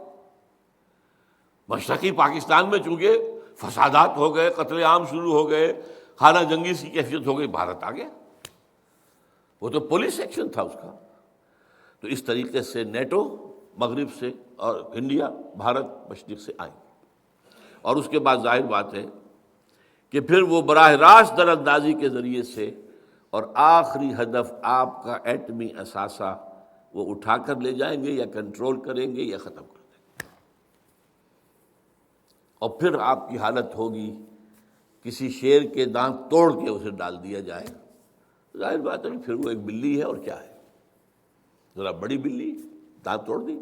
[SPEAKER 1] مشرقی پاکستان میں چونکہ فسادات ہو گئے، قتل عام شروع ہو گئے، خانہ جنگی کی کیفیت ہو گئی، بھارت آ گیا، وہ تو پولیس ایکشن تھا اس کا۔ تو اس طریقے سے نیٹو مغرب سے اور انڈیا بھارت مشرق سے آئیں، اور اس کے بعد ظاہر بات ہے کہ پھر وہ براہ راست در اندازی کے ذریعے سے، اور آخری ہدف آپ کا ایٹمی اثاثہ وہ اٹھا کر لے جائیں گے یا کنٹرول کریں گے یا ختم کر دیں گے، اور پھر آپ کی حالت ہوگی کسی شیر کے دانت توڑ کے اسے ڈال دیا جائے، ظاہر بات ہے پھر وہ ایک بلی ہے اور کیا ہے، ذرا بڑی بلی دانت توڑ دی۔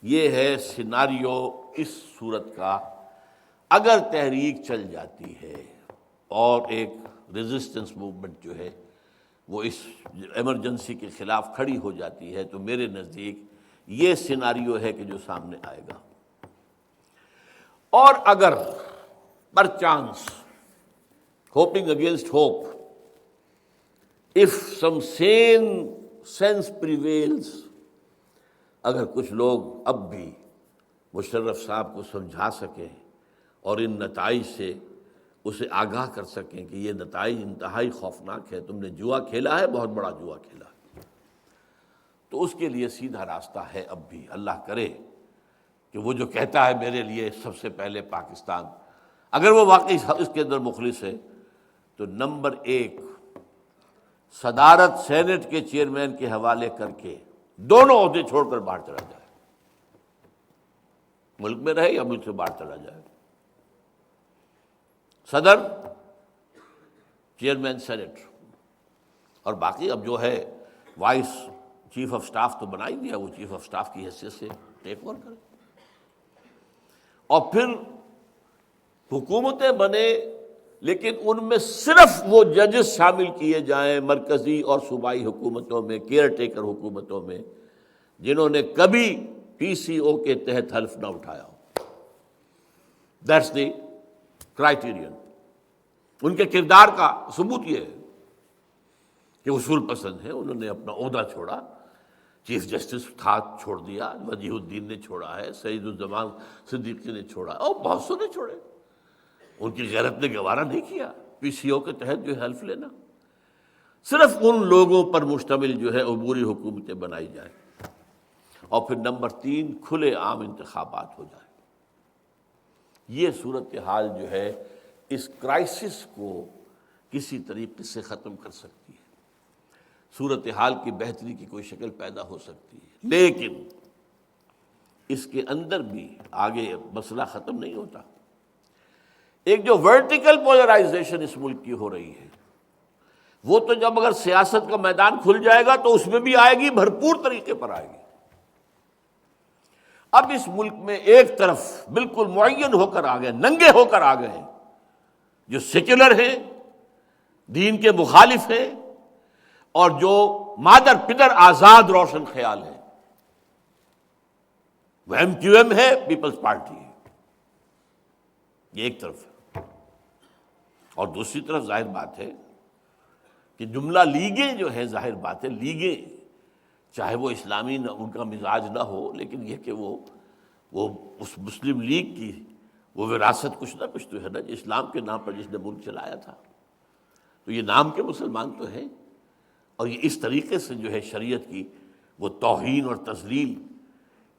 [SPEAKER 1] یہ ہے سیناریو اس صورت کا اگر تحریک چل جاتی ہے اور ایک ریزسٹنس موومنٹ جو ہے وہ اس ایمرجنسی کے خلاف کھڑی ہو جاتی ہے، تو میرے نزدیک یہ سیناریو ہے کہ جو سامنے آئے گا۔ اور اگر perchance, hoping against hope, if some sane sense prevails، اگر کچھ لوگ اب بھی مشرف صاحب کو سمجھا سکیں اور ان نتائج سے اسے آگاہ کر سکیں کہ یہ نتائج انتہائی خوفناک ہے، تم نے جوا کھیلا ہے، بہت بڑا جوا کھیلا ہے، تو اس کے لیے سیدھا راستہ ہے اب بھی۔ اللہ کرے کہ وہ جو کہتا ہے میرے لیے سب سے پہلے پاکستان، اگر وہ واقعی اس کے اندر مخلص ہے تو نمبر 1 صدارت سینٹ کے چیئرمین کے حوالے کر کے دونوں عہدے چھوڑ کر باہر چلا جائے، ملک میں رہے یا ملک سے باہر چلا جائے، صدر، چیئرمین سینٹ، اور باقی اب جو ہے وائس چیف آف سٹاف تو بنا ہی دیا، وہ چیف آف سٹاف کی حیثیت سے ٹیک اوور کرے، اور پھر حکومتیں بنے لیکن ان میں صرف وہ ججز شامل کیے جائیں مرکزی اور صوبائی حکومتوں میں، کیئر ٹیکر حکومتوں میں، جنہوں نے کبھی پی سی او کے تحت حلف نہ اٹھایا ہو۔ That's the criterion. ان کے کردار کا ثبوت یہ ہے کہ اصول پسند ہیں، انہوں نے اپنا عہدہ چھوڑا، چیف جسٹس تھا چھوڑ دیا، وجیہ الدین نے چھوڑا ہے، سعید الزمان صدیقی نے چھوڑا، اور بہت سے نے چھوڑے۔ ان کی غیرت نے گوارا نہیں کیا پی سی او کے تحت جو ہے حلف لینا۔ صرف ان لوگوں پر مشتمل جو ہے عبوری حکومتیں بنائی جائیں، اور پھر نمبر 3 کھلے عام انتخابات ہو جائیں۔ یہ صورتحال جو ہے اس کرائسس کو کسی طریقے سے ختم کر سکتی ہے، صورتحال کی بہتری کی کوئی شکل پیدا ہو سکتی ہے، لیکن اس کے اندر بھی آگے مسئلہ ختم نہیں ہوتا۔ ایک جو ورٹیکل پولرائزیشن اس ملک کی ہو رہی ہے، وہ تو جب اگر سیاست کا میدان کھل جائے گا تو اس میں بھی آئے گی، بھرپور طریقے پر آئے گی۔ اب اس ملک میں ایک طرف بالکل معین ہو کر آ گئے، ننگے ہو کر آ گئے ہیں، جو سیکولر ہیں، دین کے مخالف ہیں، اور جو مادر پدر آزاد روشن خیال ہیں۔ وہ ایم کیو ایم ہے، پیپلز پارٹی ہے، یہ ایک طرف ہے۔ اور دوسری طرف ظاہر بات ہے کہ جملہ لیگیں جو ہیں، ظاہر بات ہے لیگیں چاہے وہ اسلامی نہ ان کا مزاج نہ ہو، لیکن یہ کہ وہ اس مسلم لیگ کی وہ وراثت کچھ نہ کچھ تو ہے نا، اسلام کے نام پر جس نے ملک چلایا تھا، تو یہ نام کے مسلمان تو ہیں، اور یہ اس طریقے سے جو ہے شریعت کی وہ توہین اور تذلیل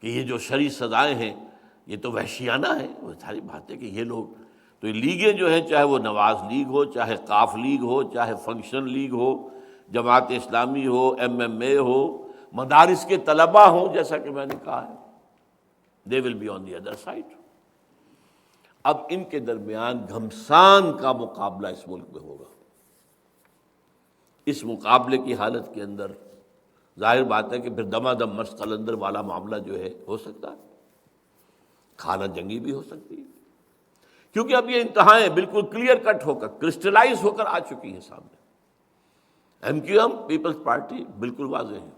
[SPEAKER 1] کہ یہ جو شرعی سزائیں ہیں یہ تو وحشیانہ ہے، وہ ساری بات ہے کہ یہ لوگ تو یہ لیگیں جو ہیں، چاہے وہ نواز لیگ ہو، چاہے قاف لیگ ہو، چاہے فنکشن لیگ ہو، جماعت اسلامی ہو، ایم ایم اے ہو، مدارس کے طلباء ہوں، جیسا کہ میں نے کہا ہے، they will be on the other side۔ اب ان کے درمیان گھمسان کا مقابلہ اس ملک میں ہوگا۔ اس مقابلے کی حالت کے اندر ظاہر بات ہے کہ پھر دما دم مست قلندر والا معاملہ جو ہے ہو سکتا ہے، کھانا جنگی بھی ہو سکتی ہے، کیونکہ اب یہ انتہائیں بالکل کلیئر کٹ ہو کر کرسٹلائز ہو کر آ چکی ہیں سامنے۔ M Q M, Peoples Party بالکل واضح ہے۔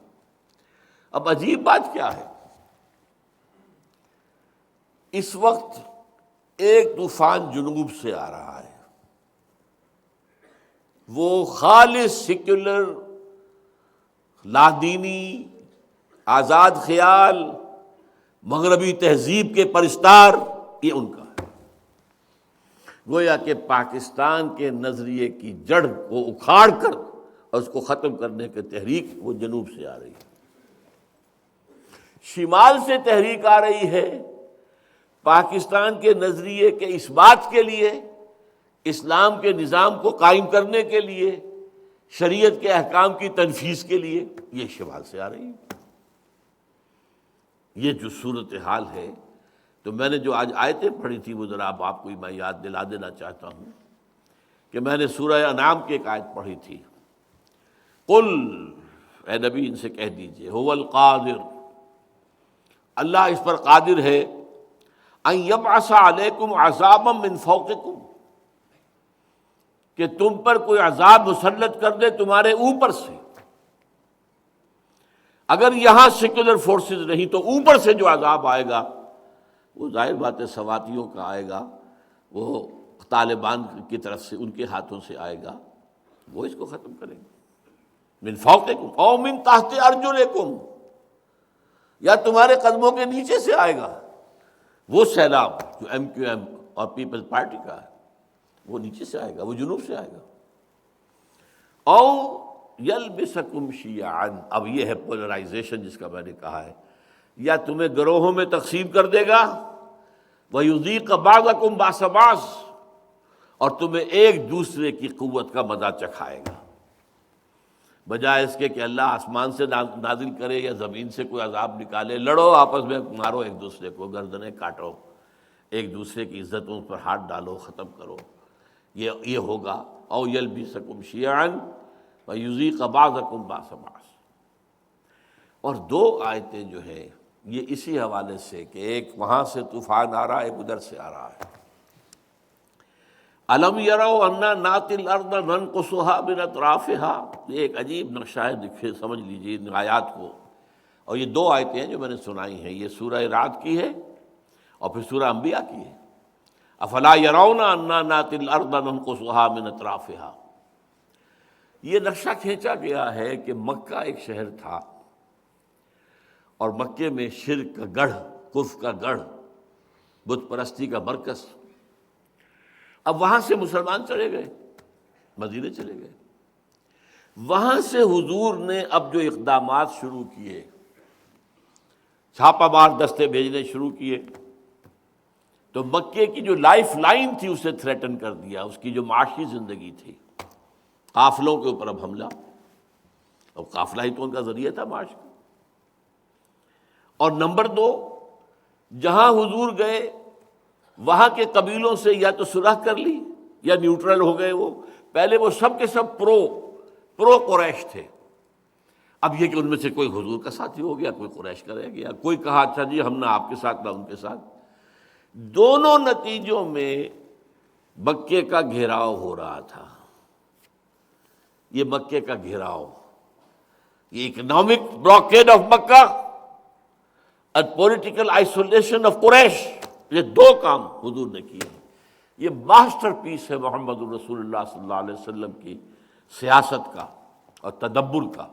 [SPEAKER 1] اب عجیب بات کیا ہے، اس وقت ایک طوفان جنوب سے آ رہا ہے، وہ خالص سیکولر، لادینی، آزاد خیال، مغربی تہذیب کے پرستار، یہ ان کا ہے۔ گویا کہ پاکستان کے نظریے کی جڑ کو اکھاڑ کر اور اس کو ختم کرنے کی تحریک وہ جنوب سے آ رہی ہے۔ شمال سے تحریک آ رہی ہے پاکستان کے نظریے کے اس بات کے لیے، اسلام کے نظام کو قائم کرنے کے لیے، شریعت کے احکام کی تنفیذ کے لیے، یہ شمال سے آ رہی ہے۔ یہ جو صورتحال ہے، تو میں نے جو آج آیتیں پڑھی تھی وہ ذرا آپ کو میں یاد دلا دینا چاہتا ہوں کہ میں نے سورہ انعام کی ایک آیت پڑھی تھی، قل، اے نبی ان سے کہہ دیجئے، هو القادر، اللہ اس پر قادر ہے، ان یبعث علیکم عذابا من فوقکم، کہ تم پر کوئی عذاب مسلط کر دے تمہارے اوپر سے۔ اگر یہاں سیکولر فورسز نہیں تو اوپر سے جو عذاب آئے گا وہ ظاہر بات ہے سواتیوں کا آئے گا، وہ طالبان کی طرف سے ان کے ہاتھوں سے آئے گا، وہ اس کو ختم کریں گے۔ من فوقکم او من تحت ارجلکم، یا تمہارے قدموں کے نیچے سے آئے گا۔ وہ سیلاب جو ایم کیو ایم اور پیپلز پارٹی کا ہے وہ نیچے سے آئے گا، وہ جنوب سے آئے گا۔ او یلبسکم شیعا، اب یہ ہے پولرائزیشن جس کا میں نے کہا ہے، یا تمہیں گروہوں میں تقسیم کر دے گا، وَيُذِيقَ بَعْضَكُمْ بَأْسَ بَعْضٍ، اور تمہیں ایک دوسرے کی قوت کا مزہ چکھائے گا، بجائے اس کے کہ اللہ آسمان سے نازل کرے یا زمین سے کوئی عذاب نکالے، لڑو آپس میں، مارو ایک دوسرے کو، گردنیں کاٹو، ایک دوسرے کی عزتوں پر ہاتھ ڈالو، ختم کرو، یہ ہوگا۔ او یلبسکم شیعا ویذیق بعضکم بأس بعض۔ اور دو آیتیں جو ہیں یہ اسی حوالے سے کہ ایک وہاں سے طوفان آ رہا ہے، ایک ادھر سے آ رہا ہے۔ الم یروا انا ناتی الارض ننقصها من اطرافها، یہ ایک عجیب نقشہ ہے، دیکھیے سمجھ لیجیے ان آیات کو. اور یہ دو آیتیں ہیں جو میں نے سنائی ہیں، یہ سورہ رعد کی ہے اور پھر سورہ انبیاء کی ہے. افلا یرون انا ناتی الارض ننقصها من اطرافها. یہ نقشہ کھینچا گیا ہے کہ مکہ ایک شہر تھا اور مکے میں شرک کا گڑھ، کفر کا گڑھ، بت پرستی کا مرکز. اب وہاں سے مسلمان چلے گئے، مدینے چلے گئے. وہاں سے حضور نے اب جو اقدامات شروع کیے، چھاپہ مار دستے بھیجنے شروع کیے، تو مکے کی جو لائف لائن تھی اسے تھریٹن کر دیا، اس کی جو معاشی زندگی تھی. قافلوں کے اوپر اب حملہ، اور قافلہ ہی تو ان کا ذریعہ تھا معاش کا. اور نمبر دو، جہاں حضور گئے وہاں کے قبیلوں سے یا تو صلح کر لی یا نیوٹرل ہو گئے. وہ پہلے وہ سب کے سب پرو قریش تھے. اب یہ کہ ان میں سے کوئی حضور کا ساتھی ہو گیا، کوئی قریش کا رہ گیا، کوئی کہا اچھا جی ہم نہ آپ کے ساتھ نہ ان کے ساتھ. دونوں نتیجوں میں مکے کا گھیراؤ ہو رہا تھا. یہ مکے کا گھیراؤ، یہ اکنامک بلاکیڈ آف مکہ اور پولیٹیکل آئسولیشن آف قریش، یہ دو کام حضور نے کیے. یہ ماسٹر پیس ہے محمد رسول اللہ صلی اللہ علیہ وسلم کی سیاست کا اور تدبر کا.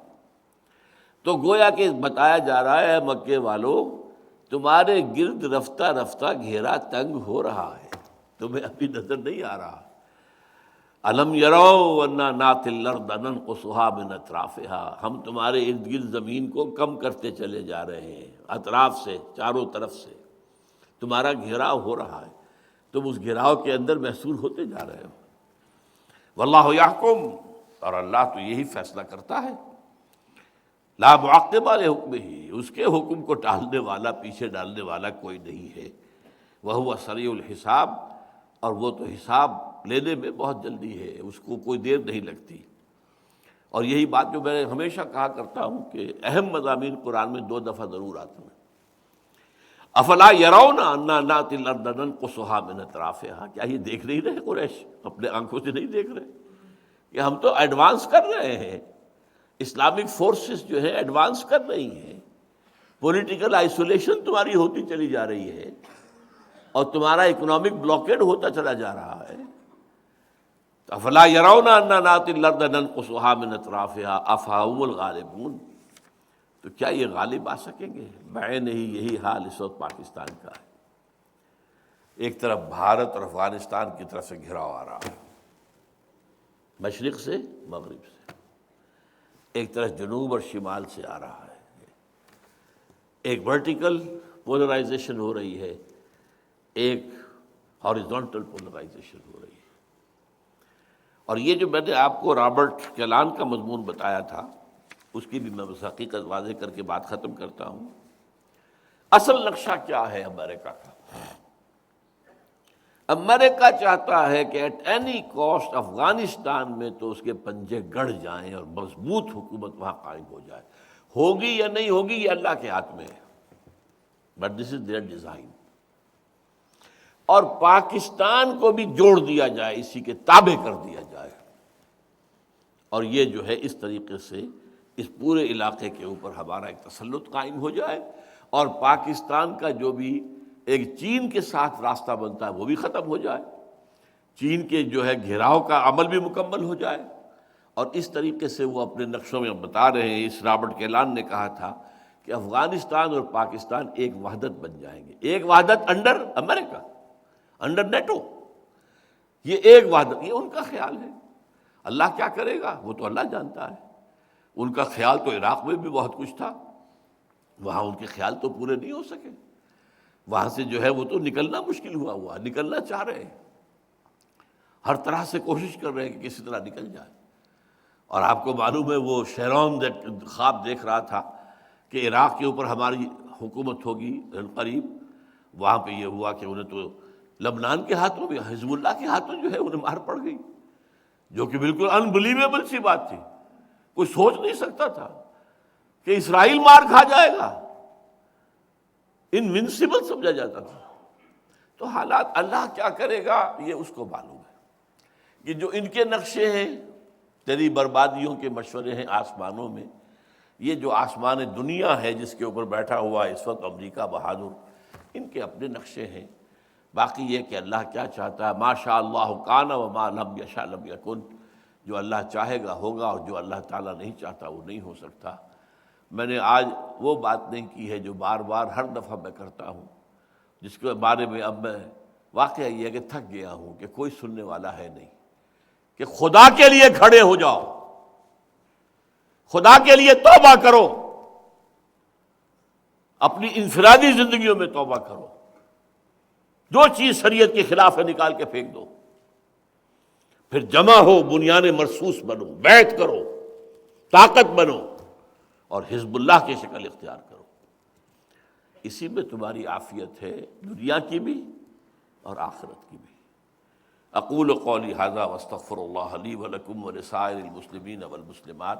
[SPEAKER 1] تو گویا کہ بتایا جا رہا ہے مکے والوں، تمہارے گرد رفتہ رفتہ گھیرا تنگ ہو رہا ہے، تمہیں ابھی نظر نہیں آ رہا. الم یروا انا ناتی الارض ننقصها من اطرافها، ہم تمہارے ارد گرد زمین کو کم کرتے چلے جا رہے ہیں، اطراف سے، چاروں طرف سے تمہارا گھیراؤ ہو رہا ہے، تم اس گھیراؤ کے اندر محصور ہوتے جا رہے ہو. واللہ یحکم، اور اللہ تو یہی فیصلہ کرتا ہے. لا معقب لحکمہ، اس کے حکم کو ٹالنے والا، پیچھے ڈالنے والا کوئی نہیں ہے. وہو سریع الحساب، اور وہ تو حساب لینے میں بہت جلدی ہے، اس کو کوئی دیر نہیں لگتی. اور یہی بات جو میں ہمیشہ کہا کرتا ہوں کہ اہم مضامین قرآن میں دو دفعہ ضرور آتے ہیں. افلا یرون انا ناتی الارض ننقصها من اطرافها، کیا یہ دیکھ نہیں رہے قریش؟ اپنے آنکھوں سے نہیں دیکھ رہے کہ ہم تو ایڈوانس کر رہے ہیں، اسلامک فورسز جو ہے ایڈوانس کر رہی ہیں، پولیٹیکل آئسولیشن تمہاری ہوتی چلی جا رہی ہے اور تمہارا اکنامک بلاکیڈ ہوتا چلا جا رہا ہے. افلا یرون انا ناتی الارض ننقصها من اطرافها افهم الغالبون، تو کیا یہ غالب آ سکیں گے؟ بعین ہی یہی حال اس وقت پاکستان کا ہے. ایک طرف بھارت اور افغانستان کی طرف سے گھراؤ آ رہا ہے، مشرق سے مغرب سے، ایک طرف جنوب اور شمال سے آ رہا ہے. ایک ورٹیکل پولرائزیشن ہو رہی ہے، ایک ہاریزونٹل پولرائزیشن ہو رہی ہے. اور یہ جو میں نے آپ کو رابرٹ کیلان کا مضمون بتایا تھا، اس کی بھی میں بس حقیقت واضح کر کے بات ختم کرتا ہوں. اصل نقشہ کیا ہے امریکہ کا؟ امریکہ چاہتا ہے کہ ایٹ اینی کاسٹ افغانستان میں تو اس کے پنجے گڑ جائیں اور مضبوط حکومت وہاں قائم ہو جائے. ہوگی یا نہیں ہوگی یہ اللہ کے ہاتھ میں ہے، but this is there design. اور پاکستان کو بھی جوڑ دیا جائے، اسی کے تابع کر دیا جائے، اور یہ جو ہے اس طریقے سے اس پورے علاقے کے اوپر ہمارا ایک تسلط قائم ہو جائے، اور پاکستان کا جو بھی ایک چین کے ساتھ راستہ بنتا ہے وہ بھی ختم ہو جائے، چین کے جو ہے گھیراؤ کا عمل بھی مکمل ہو جائے. اور اس طریقے سے وہ اپنے نقشوں میں بتا رہے ہیں. اس رابرٹ کیلان نے کہا تھا کہ افغانستان اور پاکستان ایک وحدت بن جائیں گے، ایک وحدت انڈر امریکہ، انڈر نیٹو. یہ ایک وحدت، یہ ان کا خیال ہے. اللہ کیا کرے گا وہ تو اللہ جانتا ہے. ان کا خیال تو عراق میں بھی بہت کچھ تھا، وہاں ان کے خیال تو پورے نہیں ہو سکے. وہاں سے جو ہے وہ تو نکلنا مشکل ہوا، نکلنا چاہ رہے ہیں، ہر طرح سے کوشش کر رہے ہیں کہ کسی طرح نکل جائے. اور آپ کو معلوم ہے وہ شیرون خواب دیکھ رہا تھا کہ عراق کے اوپر ہماری حکومت ہوگی قریب. وہاں پہ یہ ہوا کہ انہیں تو لبنان کے ہاتھوں بھی، حزب اللہ کے ہاتھوں جو ہے انہیں مار پڑ گئی، جو کہ بالکل انبلیویبل سی بات تھی. کوئی سوچ نہیں سکتا تھا کہ اسرائیل مار کھا جائے گا، انوینسیبل سمجھا جاتا تھا. تو حالات اللہ کیا کرے گا یہ اس کو معلوم ہے. کہ جو ان کے نقشے ہیں، تیری بربادیوں کے مشورے ہیں آسمانوں میں، یہ جو آسمان دنیا ہے جس کے اوپر بیٹھا ہوا ہے اس وقت امریکہ بہادر، ان کے اپنے نقشے ہیں۔ باقی یہ کہ اللہ کیا چاہتا ہے، ما شاء اللہ کان وما لم یشاء لم یکن، جو اللہ چاہے گا ہوگا، اور جو اللہ تعالیٰ نہیں چاہتا وہ نہیں ہو سکتا۔ میں نے آج وہ بات نہیں کی ہے جو بار بار ہر دفعہ میں کرتا ہوں، جس کے بارے میں اب میں واقعہ یہ ہے کہ تھک گیا ہوں کہ کوئی سننے والا ہے نہیں، کہ خدا کے لیے کھڑے ہو جاؤ، خدا کے لیے توبہ کرو، اپنی انفرادی زندگیوں میں توبہ کرو، جو چیز شریعت کے خلاف ہے نکال کے پھینک دو، پھر جمع ہو، بنیان مرصوص بنو، بیعت کرو، طاقت بنو، اور حزب اللہ کی شکل اختیار کرو۔ اسی میں تمہاری عافیت ہے، دنیا کی بھی اور آخرت کی بھی۔ اقول قولی ھذا واستغفر اللہ لی ولکم ولسائر المسلمین والمسلمات